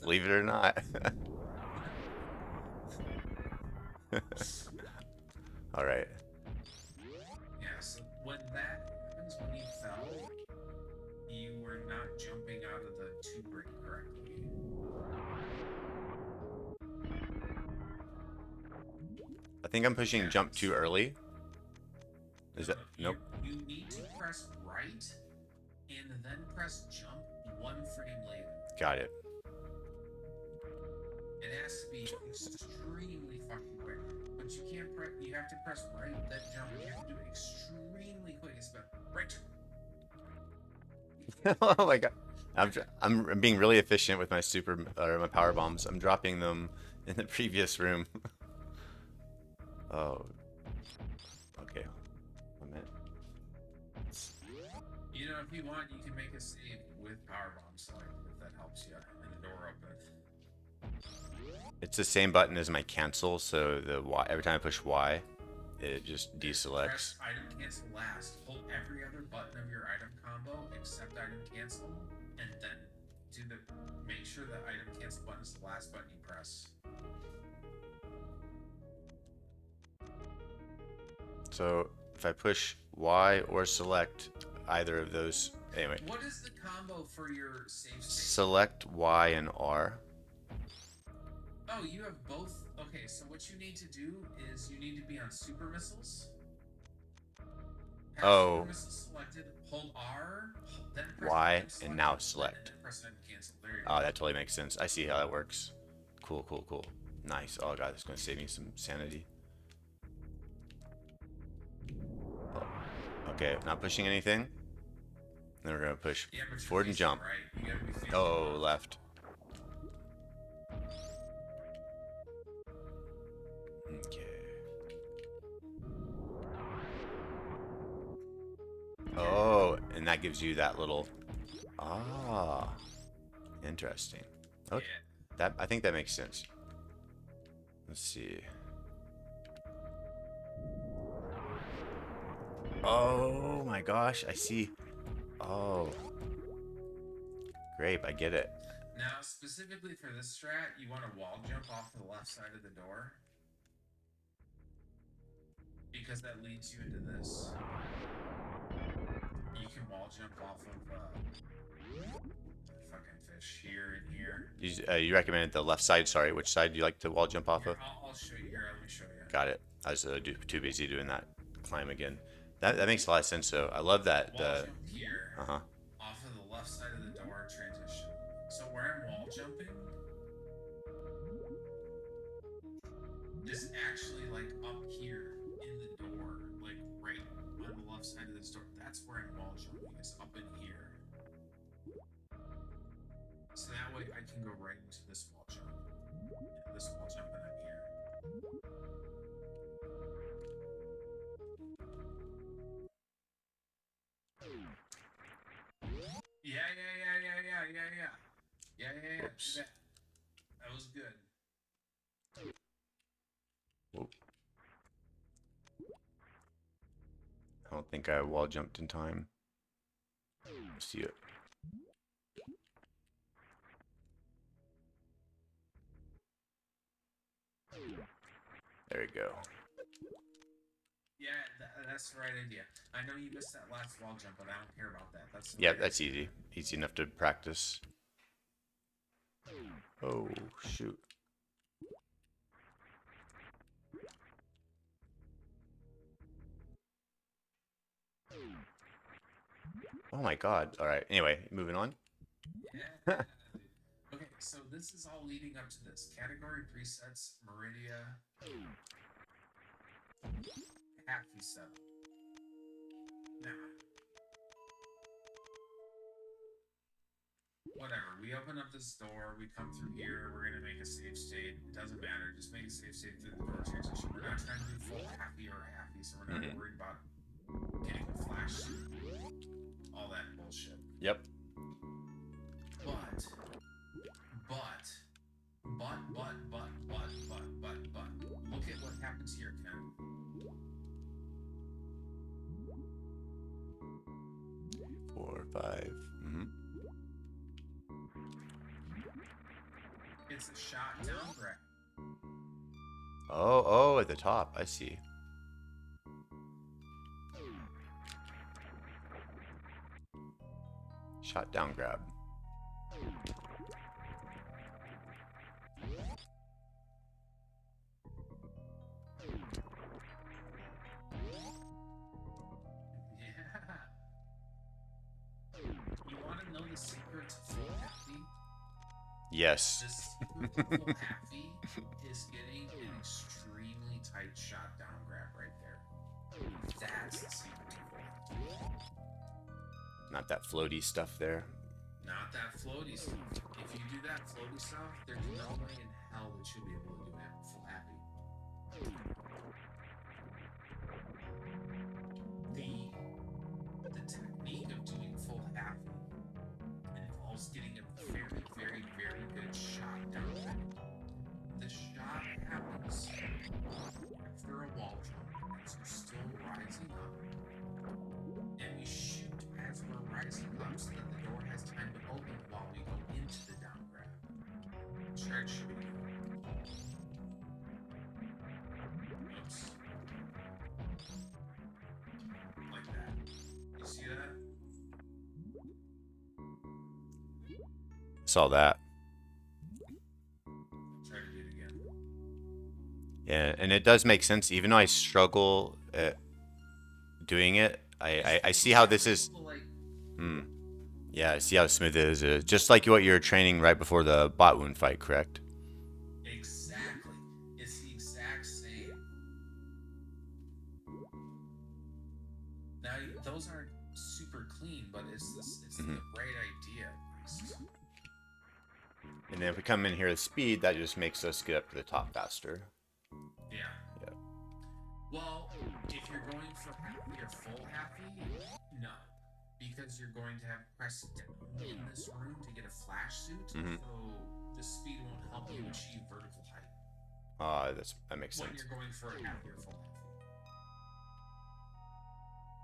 S1: Believe it or not. All right.
S2: Yeah, so when that happens, when you fell, you were not jumping out of the tube ring correctly.
S1: I think I'm pushing jump too early. Is that nope?
S2: You need to press right and then press jump 1 frame later.
S1: Got it.
S2: It has to be extremely fucking quick. But you can't press. You have to press right, then jump. You have to do it extremely quick. It's about right.
S1: Oh my god. I'm being really efficient with my my power bombs. I'm dropping them in the previous room. Oh. Okay. 1 minute.
S2: You know, if you want, you can make a save with power bomb select if that helps you, and the door opens.
S1: It's the same button as my cancel, so the Y, every time I push Y, it just deselects.
S2: Press item cancel last. Hold every other button of your item combo except item cancel, and then make sure the item cancel button is the last button you press.
S1: So if I push Y or select either of those, anyway.
S2: What is the combo for your save state?
S1: Select Y and R.
S2: Oh, you have both. Okay, so what you need to do is you need to be on super missiles. Have super missiles selected. Hold R, then press
S1: Y, and now select.
S2: And press cancel. There you
S1: Oh, that totally makes sense. I see how that works. Cool, cool, cool. Nice. Oh god, that's going to save me some sanity. Oh. Okay, not pushing anything. Then we're going to push forward and jump.
S2: Right.
S1: Oh, left. Okay. Oh, and that gives you that little... Ah. Interesting. Okay. I think that makes sense. Let's see. Oh my gosh, I see. Oh. Grape, I get it.
S2: Now, specifically for this strat, you want to wall jump off the left side of the door. Because that leads you into this. You can wall jump off of fucking fish here and here.
S1: You recommended the left side. Sorry, which side do you like to wall jump off of?
S2: I'll show you here. Let me show you.
S1: Got it. I was too busy doing that climb again. That makes a lot of sense though. I love that.
S2: Wall jump here. Off of the left side of the door transition. So where I'm wall jumping is actually like up here in the door, like right on the left side of this door. That's where I'm wall jumping, is up in here. So that way I can go right into this wall jump. Yeah, this wall jump and I'm here. Yeah.
S1: Oops.
S2: That was good.
S1: Whoop. I don't think I wall jumped in time. See it. There you go.
S2: Yeah, that's the right idea. I know you missed that last wall jump, but I don't care about that.
S1: That's easy. Easy enough to practice. Oh, shoot. Oh my god. Alright, anyway, moving on.
S2: Yeah. Okay, so this is all leading up to this. Category presets, Meridia. Happy setup. Now, whatever. We open up this door. We come through here. We're gonna make a save state. It doesn't matter. Just make a save state through the door transition. We're not trying to do full happy or happy, so we're not worried about getting a flash suit. All that bullshit.
S1: Yep.
S2: But. Look at what happens here, Ken.
S1: 4, 5.
S2: It's a shot down grab.
S1: Oh, at the top. I see. Shot down grab.
S2: You want to know the secret to full happy?
S1: Yes.
S2: The secret to full happy is getting an extremely tight shot down grab right there. That's the secret to full happy.
S1: Not that floaty stuff there.
S2: Not that floaty stuff. If you do that floaty stuff, there's no way in hell that you'll be able to do that full happy. The technique of doing full happy involves getting a very, very, very good shot down there. The shot happens after a wall jump as you're still rising up. And we shoot as we're rising up so that the door has time to open while we go into the down grab. Start shooting. Oops. Like that. You see that?
S1: Saw that.
S2: Try to do it again.
S1: Yeah, and it does make sense. Even though I struggle at doing it, I see how this is. Yeah, I see how smooth it is. Just like what you were training right before the bot wound fight, correct?
S2: Exactly. It's the exact same. Now, those aren't super clean, but it's the right idea.
S1: And then if we come in here with speed, that just makes us get up to the top faster.
S2: Yeah.
S1: Yeah.
S2: Well, if you're going for happy or full happy, no. Because you're going to have to press down in this room to get a flash suit, so the speed won't help you achieve vertical height.
S1: That makes
S2: When
S1: sense.
S2: you're going for a happy or full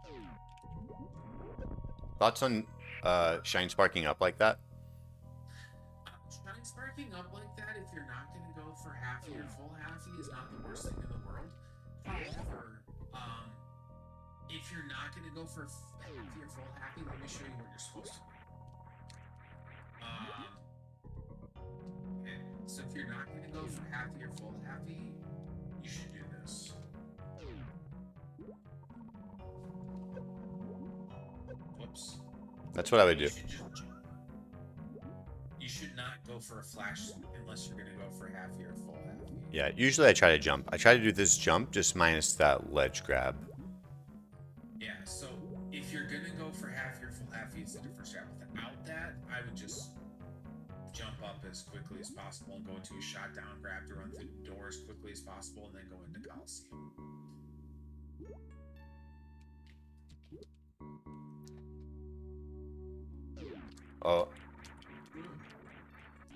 S2: happy.
S1: Thoughts on Shine sparking up like that?
S2: Shine sparking up like that, if you're not going to go for happy or full happy, is not the worst thing in the world. However, if you're not going to go for happy or full happy, let me show you what you're supposed to do. Okay, so if you're not going to go for happy or full happy, you should do this. Whoops.
S1: That's what I would do.
S2: You should not go for a flash unless you're going to go for happy or full happy.
S1: Yeah, usually I try to jump. I try to do this jump just minus that ledge grab.
S2: Yeah, so if you're going to go for happy or full happy, it's a different strat. Without that, I would just jump up as quickly as possible and go into a shot down grab to run through the door as quickly as possible and then go into Coliseum.
S1: Oh.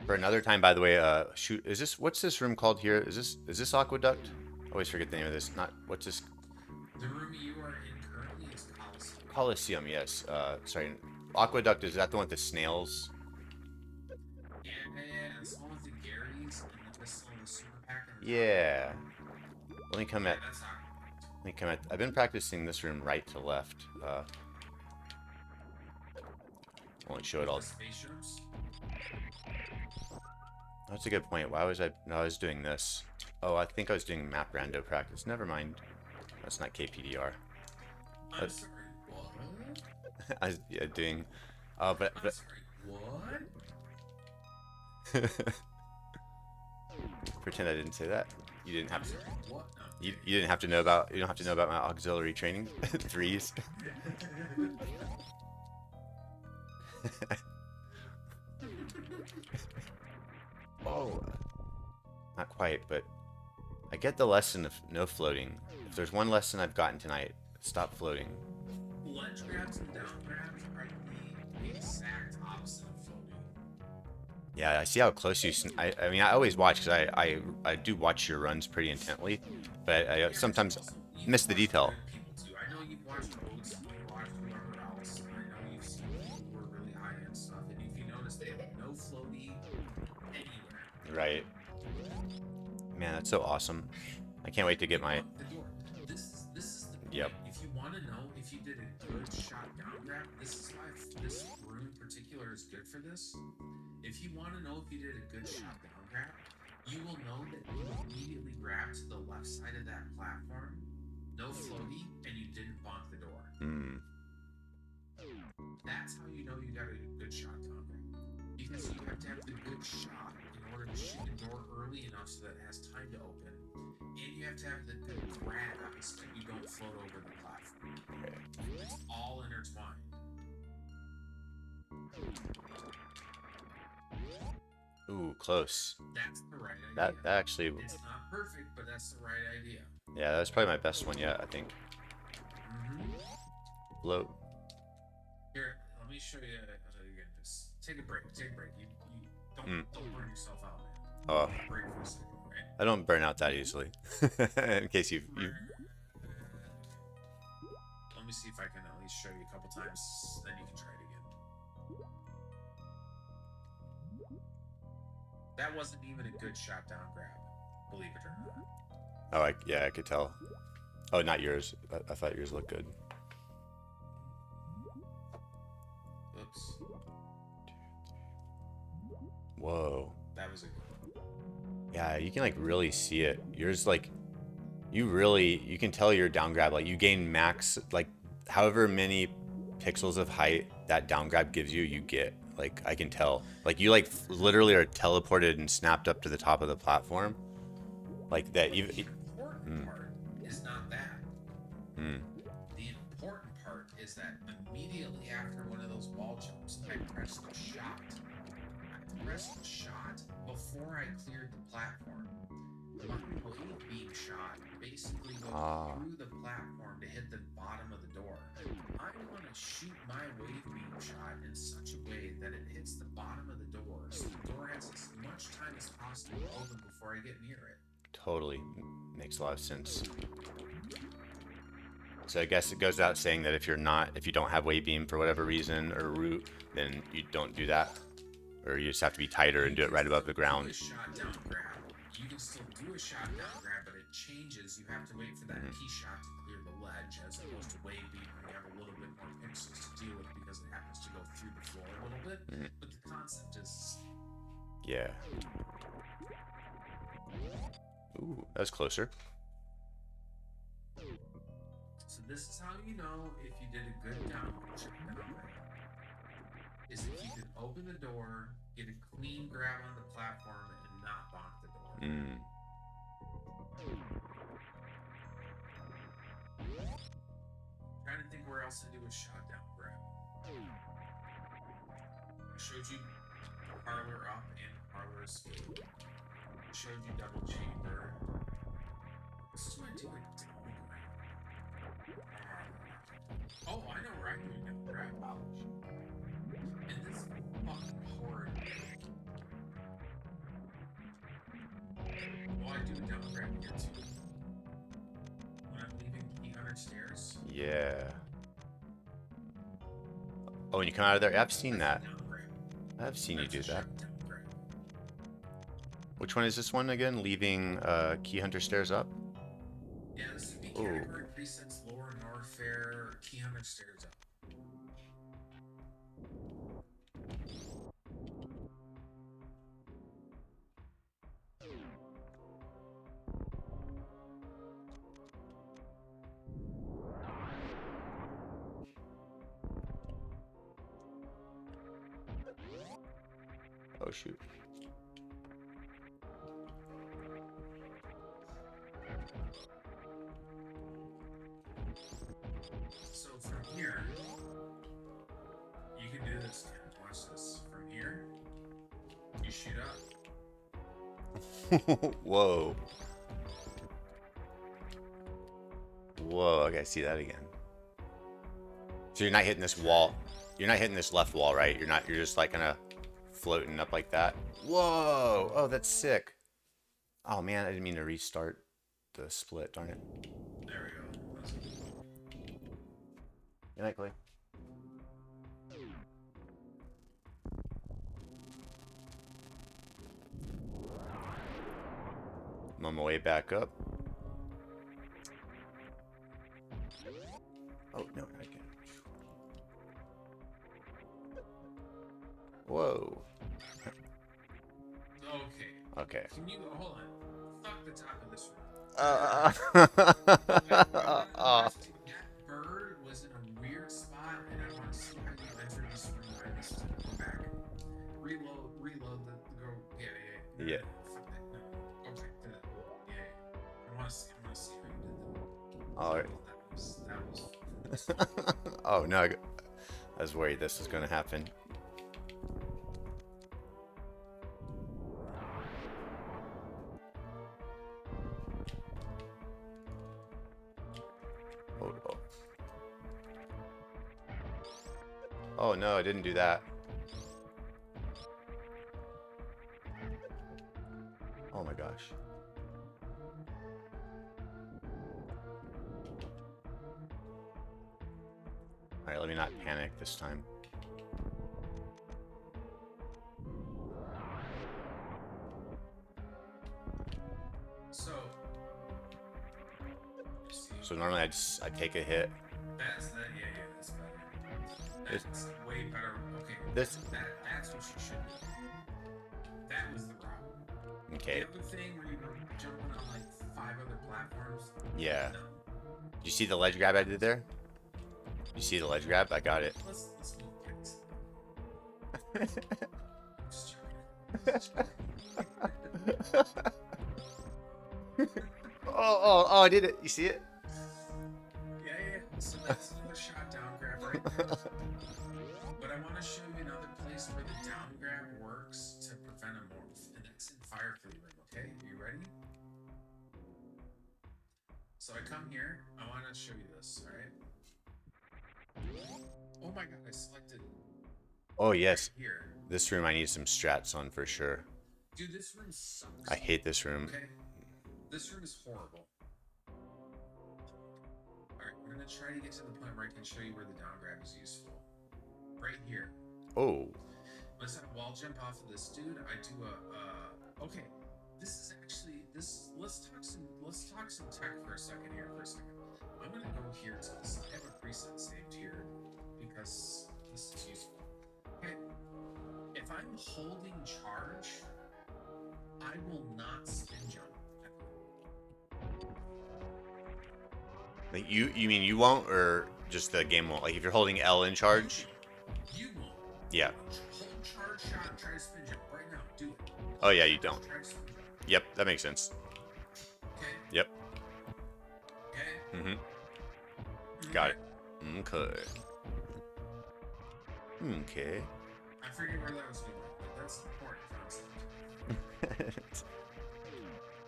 S1: For another time, by the way, shoot, what's this room called here? Is this Aqueduct? I always forget the name of this. What's this?
S2: The room you are in currently is Coliseum.
S1: Coliseum, yes. Sorry. Aqueduct, is that the one with the snails?
S2: Yeah, it's the one with the Garys and the pistol and the super pack. And the
S1: Yeah. Let me come at.
S2: that's not.
S1: Let me come at. I've been practicing this room right to left. Won't show it all.
S2: The spaceships.
S1: That's a good point. Why was I? No, I was doing this. Oh, I think I was doing map rando practice. Never mind. That's not KPDR.
S2: I'm sorry, what?
S1: I was doing.
S2: I'm sorry, what?
S1: Pretend I didn't say that. You didn't have to.
S2: Sorry, what? No,
S1: You didn't have to know about. You don't have to know about my auxiliary training. Threes. Oh, not quite, but I get the lesson of no floating. If there's one lesson I've gotten tonight, stop floating.
S2: ledge grabs and down grabs are the exact opposite of floating.
S1: Yeah, I see how close you. I mean, I always watch because I do watch your runs pretty intently, but I
S2: Yeah,
S1: sometimes
S2: also, you've
S1: miss the
S2: watched
S1: detail.
S2: good people too. I know you've watched Oats, you've watched whoever else. I know you've seen people who are really high end stuff, and if you notice, they have no floaty anywhere.
S1: Right. Man, that's so awesome. I can't wait to get my.
S2: The door. This is the point.
S1: Yep.
S2: If you want to know if you did a good shot down grab, this is why this room in particular is good for this. If you want to know if you did a good shot down grab, you will know that you immediately grabbed to the left side of that platform, no floaty, and you didn't bonk the door. That's how you know you got a good shot down grab. Because you have to have the good shot in order to shoot the door early enough so that it has time to open. And you have to have the good grab so that you don't float over the platform. It's all intertwined.
S1: Ooh, close.
S2: That's the right idea.
S1: That actually.
S2: It's not perfect, but that's the right idea.
S1: Yeah, that's probably my best one yet. I think. Float.
S2: Here, let me show you. Again, just take a break. Take a break. You don't burn yourself out, man.
S1: Oh.
S2: Break for a second, right?
S1: I don't burn out that easily. In case you.
S2: Let me see if I can at least show you a couple times, then you can try it again. That wasn't even a good shot down grab, believe it or not.
S1: Oh, yeah, I could tell. Oh, not yours. I thought yours looked good.
S2: Oops.
S1: Whoa.
S2: That was a good one.
S1: Yeah, you can like really see it. Yours like, you can tell your down grab. Like you gain max, like however many pixels of height that down grab gives you, you get. Like I can tell. Like you like literally are teleported and snapped up to the top of the platform. Like that.
S2: The important part is not that. The important part is that immediately after one of those wall jumps, I pressed the shot. I pressed the shot before I cleared the platform. My wave beam shot basically goes through the platform to hit the bottom of the door. I want to shoot my wave beam shot in such a way that it hits the bottom of the door, so the door has as much time as possible to open before I get near it.
S1: Totally makes a lot of sense. So I guess it goes without saying that if you don't have wave beam for whatever reason or route, then you don't do that, or you just have to be tighter and do it right above the ground.
S2: Shot down grab. You can still do a shot down grab, but it changes. You have to wait for that P shot to clear the ledge, as opposed to wave beam, where you have a little bit more pixels to deal with because it happens to go through the floor a little bit. But the concept is.
S1: Yeah. Ooh, that was closer.
S2: So this is how you know if you did a good down grab. Is if you can open the door, get a clean grab on the platform, and not bonk the door. Trying to think where else to do a shot down grab. I showed you parlor up and parlor escape. I showed you double chamber. What else do I do a down grab? Oh, I know where I can do down grab. And this is fucking horrid. Well, I do a down grab here too. When I'm leaving Key Hunter stairs.
S1: Yeah. Oh, and you come out of there. I've seen that. I've seen you do that. Which one is this one again? Leaving Key Hunter stairs up?
S2: Yeah, this would be category precincts, lower North Fair, Key Hunter stairs up.
S1: Oh shoot.
S2: shoot up.
S1: Whoa. Whoa, okay, I see that again. So you're not hitting this wall. You're not hitting this left wall, right? You're just like kind of floating up like that. Whoa. Oh, that's sick. Oh man, I didn't mean to restart the split, darn it.
S2: There we go.
S1: Good night, Clay. I'm on my way back up. Oh, no, I can't. Whoa.
S2: Okay.
S1: Okay.
S2: Can you hold on? Fuck the top of this room. That bird was in a weird spot, and I want to see how you enter this room. I missed it. Go back. Reload the go. Yeah.
S1: Yeah.
S2: Fuck that. No. Go back to that. Yeah. I want to see how you did that.
S1: All right.
S2: That was.
S1: Oh no, I was worried this was gonna happen. Oh. Oh no, I didn't do that. Oh my gosh. Alright, let me not panic this time. So normally I take a hit.
S2: That's that. Yeah. That's better. That's way better. Okay.
S1: That's
S2: what you should do. That was the route.
S1: okay.
S2: The other thing where you were jumping on like 5 other platforms.
S1: Yeah.
S2: No.
S1: You see the ledge grab I did there? You see the ledge grab? I got it.
S2: Let's move past. Just
S1: oh, I did it. You see it?
S2: Yeah. So that's another shot down grab right there. But I want to show you another place where the down grab works to prevent a morph, and that's in Fire Free Room. Okay, are you ready? So I come here. I want to show you this. All right. Oh my god! I selected.
S1: Oh yes.
S2: Right here.
S1: This room I need some strats on for sure.
S2: Dude, this room sucks.
S1: I hate this room.
S2: Okay. This room is horrible. Alright, we're gonna try to get to the point where I can show you where the down grab is useful. Right here.
S1: Oh.
S2: Let's have a wall jump off of this dude. I do a okay. This is actually let's talk some tech for a second here for a second. I'm gonna go here to this. I have a preset saved here because this is useful. Okay. If I'm holding charge, I will not spin jump.
S1: Like you mean you won't, or just the game won't? Like if you're holding L in charge?
S2: You won't.
S1: Yeah.
S2: Hold charge shot and try to spin jump right now. Do it.
S1: Oh yeah, you don't.
S2: Try to spin jump.
S1: Yep, that makes sense.
S2: Okay.
S1: Yep.
S2: Okay.
S1: Mm-hmm. Got it. Okay. Okay.
S2: I figured where that was going, but that's the important concept.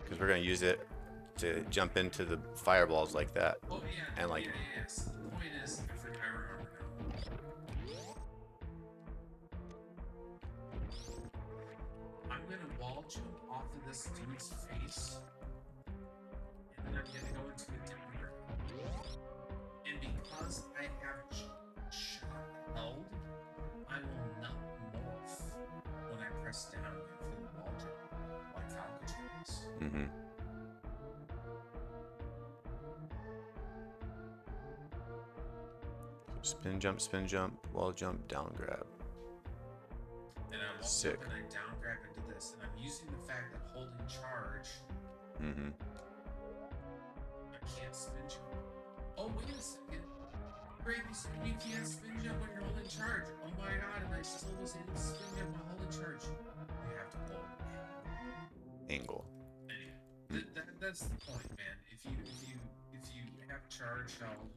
S1: Because we're gonna use it to jump into the fireballs like that.
S2: Oh yeah.
S1: And like.
S2: Yeah. So the point is, I remember now. I'm gonna wall jump off of this dude's face, and then I'm gonna go into a down grab. And because I have shot held, I will not morph when I press down for the wall jump, like Alcatraz.
S1: Mm-hmm. Spin jump, wall jump, down grab.
S2: And I'm also when I down grab into this, and I'm using the fact that holding charge,
S1: Mm-hmm.
S2: I can't spin jump. Oh, wait a second. Grape, you can't spin jump when you're holding charge. Oh my god, and I still was able to spin jump while holding charge. You have to hold
S1: Angle.
S2: Anyway, that's the point, man. If you have charge held,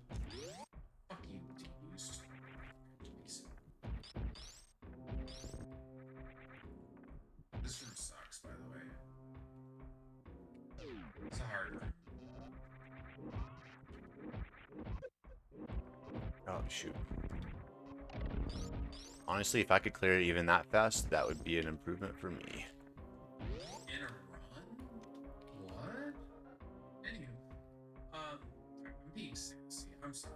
S2: fuck you, used. It's a hard one.
S1: Oh, shoot. Honestly, if I could clear it even that fast, that would be an improvement for me.
S2: In a run? What? Anywho, I'm being sassy. I'm sorry.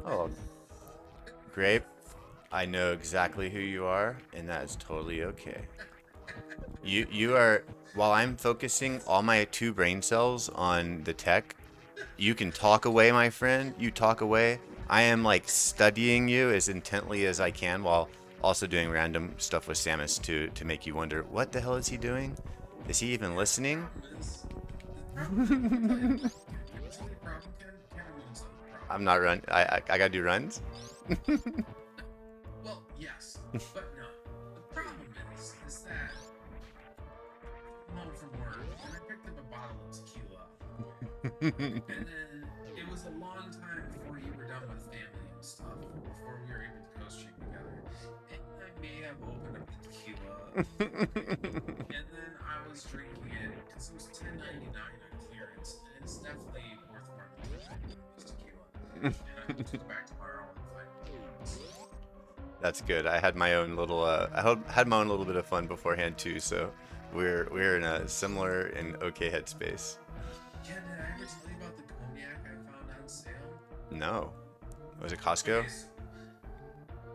S1: Oh, Grape, I know exactly who you are, and that is totally okay. You are, while I'm focusing all my 2 brain cells on the tech, you can talk away, my friend. You talk away. I am like studying you as intently as I can while also doing random stuff with Samus to make you wonder, what the hell is he doing? Is he even listening?
S2: Can I tell you a problem, Ken? Can I really tell you a problem?
S1: I'm not run. I gotta do runs.
S2: Well, yes, but no. The problem is that I'm home from work and I picked up a bottle of tequila. And then it was a long time before you were done with family and stuff, before we were able to go stream together. And I may have opened up the tequila. And then I was drinking it because it was $10.99 on clearance. And it's definitely worth more than $10.99 tequila. And I took it back tomorrow and find it.
S1: That's good. I had my own little had my own little bit of fun beforehand too, so we're in a similar and okay headspace.
S2: Ken, did I ever tell you about the cognac I found on sale?
S1: No. Was it Costco?
S2: Okay,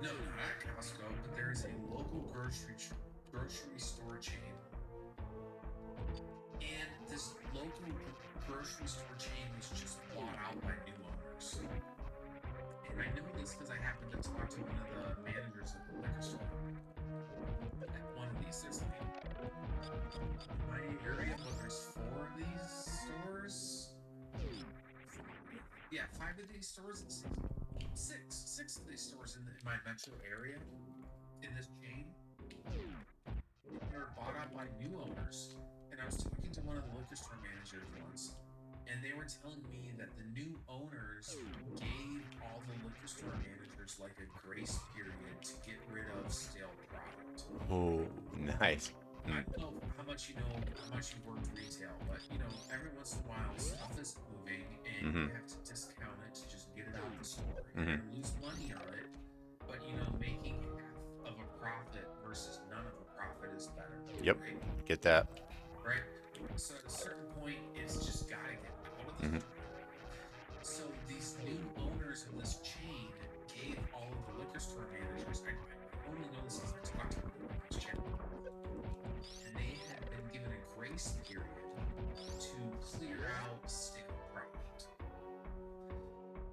S2: no, not at Costco, but there is a local grocery store chain. And this local grocery store chain was just bought out by new owners. And I know this because I happened to talk to one of the managers of the liquor store. At one of these, there's like in my area, but there's 4 of these stores. Yeah, 5 of these stores. Six of these stores in my metro area in this chain. They were bought out by new owners. And I was talking to one of the liquor store managers once, and they were telling me that the new owners gave all the liquor store managers like a grace period to get rid of stale product.
S1: Oh, nice.
S2: I don't know how much you worked retail, but every once in a while stuff is moving and you have to discount it to just get it out of the store. You're gonna lose money on it, but making half of a profit versus none of a profit is better.
S1: Yep.
S2: Right?
S1: Get that.
S2: Right? So at a certain point it's just gotta get out of the store. So these new owners of this chain gave all of the liquor store managers, I only know this because I talked to them on this channel. And they had been given a grace period to clear out stale product.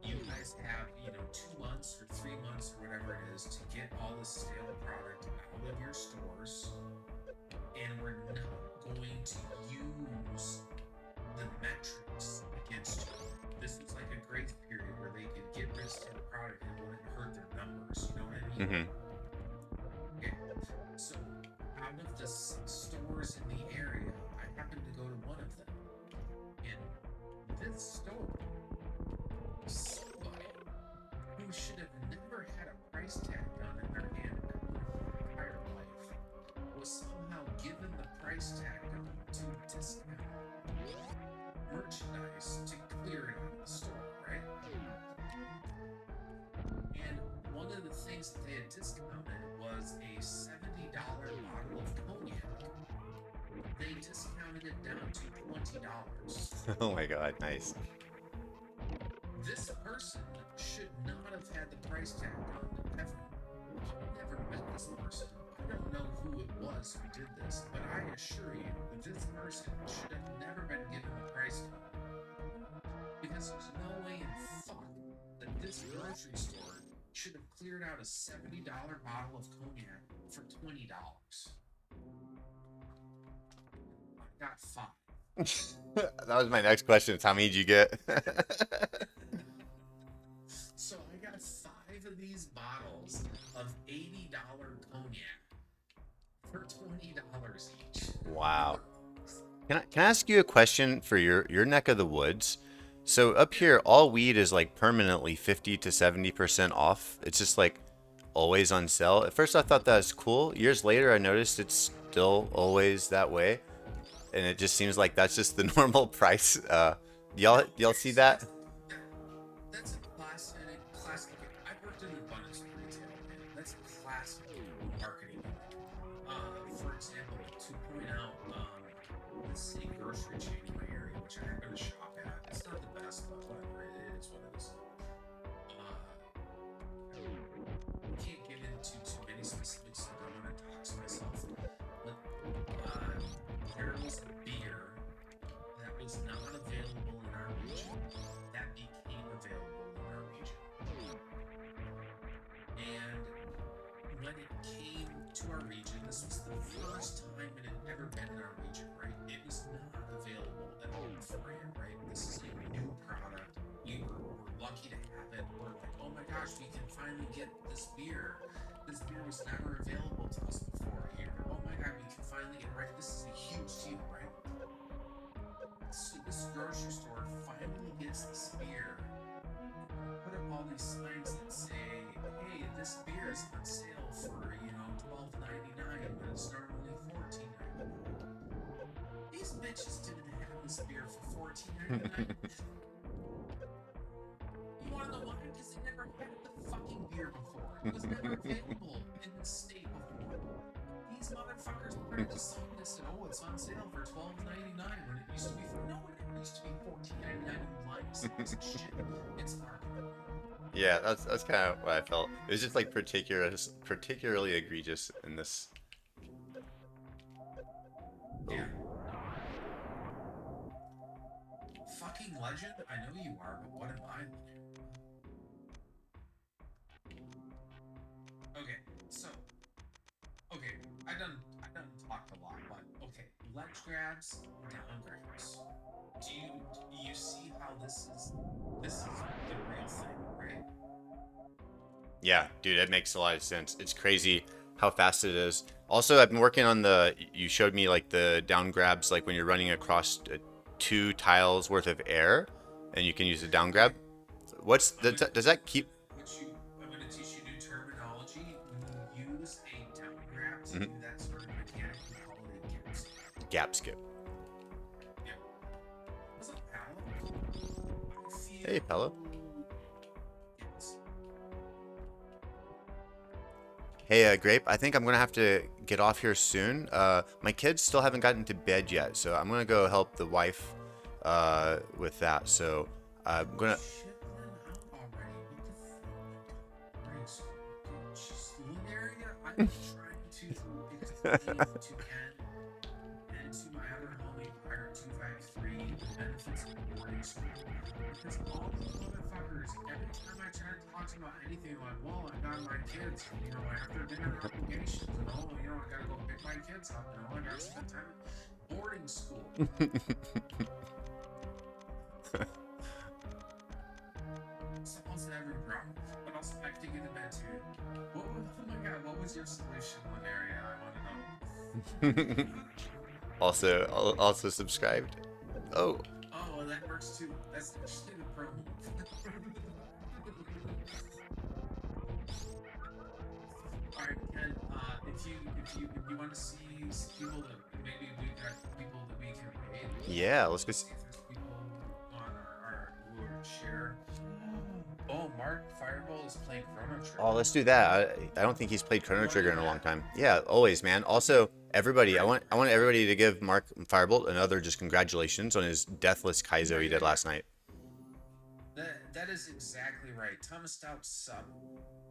S2: You guys have, 2 months or 3 months or whatever it is to get all the stale product out of your stores. And we're not going to use the metrics against you. This was like a grace period where they could get rid of stale product and it wouldn't hurt their numbers. You know what I mean? Okay. So out of the 6 stores in the area, I happened to go to one of them. And this store, somebody who should have never had a price tag done in their hand in their entire life was somehow given the price tag done to discount merchandise to clear it out of the store, right? And one of the things that they had discounted was a $70 bottle of cognac. They discounted it down to $20.
S1: Oh my god, nice.
S2: This person should not have had the price tag done ever. I've never met this person. I don't know who it was who did this, but I assure you that this person should have never been given the price tag. Because there's no way in fuck that this grocery store should have cleared out a $70 bottle of cognac for $20. I got 5.
S1: That was my next question. Is how many did you get?
S2: So I got 5 of these bottles of $80 cognac for $20 each.
S1: Wow. Can I ask you a question for your neck of the woods? So up here, all weed is like permanently 50 to 70% off. It's just like always on sale. At first I thought that was cool. Years later, I noticed it's still always that way. and it just seems like that's just the normal price. Y'all see that?
S2: That's a classic. I've worked in abundance of retail, man. That's a classic marketing. For example, to point out, this is a grocery chain in my area, which I happen to shop at. It's not the best, but whatever. It is what it is. Can't get into too many specifics. I don't want to dox myself. But there was a beer that was not available in our region that became available in our region. And when it came to our region, this was the first time it had ever been in our region, right? It was not available at all beforehand, right? This is a new product. We're lucky to have it. We're like, oh my gosh, we can finally get this beer. This beer was never available to us before here. Oh my god, we can finally get it, right? This is a huge deal, right? So this grocery store finally gets this beer. Put up all these signs that say, hey, this beer is on sale for, $12.99 when it's normally $14.99. These bitches didn't have this beer for $14.99. You wanna know why? Because they never had the fucking beer before. It was never available in the state before. These motherfuckers printed a sign that said, oh, it's on sale for $12.99 when it used to be no, it never used to be $14.99 in lines. Shit. It's marketing.
S1: Yeah, that's kind of what I felt. It was just like particularly egregious in this.
S2: Yeah. Fucking legend? I know you are, but what am I? Okay, so I done talked a lot, but okay, ledge grabs, down grabs. Do you see how this is the real thing, right?
S1: Yeah, dude, it makes a lot of sense. It's crazy how fast it is. Also, I've been working on you showed me like the down grabs, like when you're running across 2 tiles worth of air, and you can use the down grab. Does that keep?
S2: I'm going to teach you new terminology. When you use a down grab to do that sort of mechanic, we call it a gap skip.
S1: Gap skip.
S2: Yeah. What's up, Paolo?
S1: Hey, Paolo.
S2: Yes.
S1: Hey, Grape, I think I'm going to have to get off here soon. My kids still haven't gotten to bed yet, so I'm going to go help the wife with that. So I'm going to...
S2: I'm trying to explain to Ken and to my other homie, Pirate 253, the benefits of boarding school. Because all these motherfuckers, every time I try to talk to them about anything, like, well, I got my kids, after dinner obligations, and I gotta go pick my kids up, I gotta spend time at boarding school. Almost every problem, but also I have to get to bed too. Oh my god, what was your solution, Linaria? I want to know.
S1: Also subscribed. Oh,
S2: well, that works too. That's actually the pro move. Alright, Ken, if you want to see people that maybe we got people that we can raid.
S1: yeah, let's go.
S2: See if there's people on our who are share. Oh, Mark Fireball is playing Chrono Trigger.
S1: Oh, let's do that. I don't think he's played Chrono Trigger in a long time. Yeah, always, man. Also, everybody, I want everybody to give Mark Firebolt another just congratulations on his Deathless Kaizo he did last night.
S2: That is exactly right. Thomas Stout sub.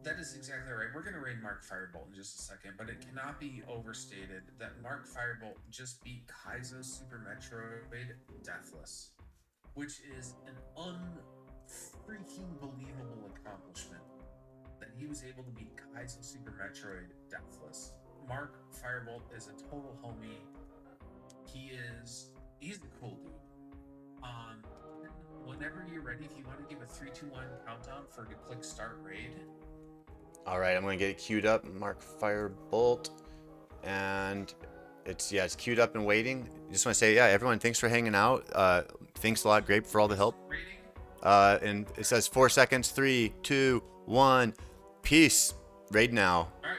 S2: That is exactly right. We're gonna raid Mark Firebolt in just a second, but it cannot be overstated that Mark Firebolt just beat Kaizo Super Metroid Deathless, which is an unfreaking believable accomplishment. That he was able to beat Kaizo Super Metroid Deathless. Mark Firebolt is a total homie. He's a cool dude. Whenever you're ready, if you want to give a 3, 2, 1 countdown for to click start raid.
S1: All right, I'm gonna get it queued up, Mark Firebolt, and it's queued up and waiting. Just want to say, everyone, thanks for hanging out. Thanks a lot, Grape, for all the help. And it says 4 seconds, 3, 2, 1, peace. Raid now.
S2: All right.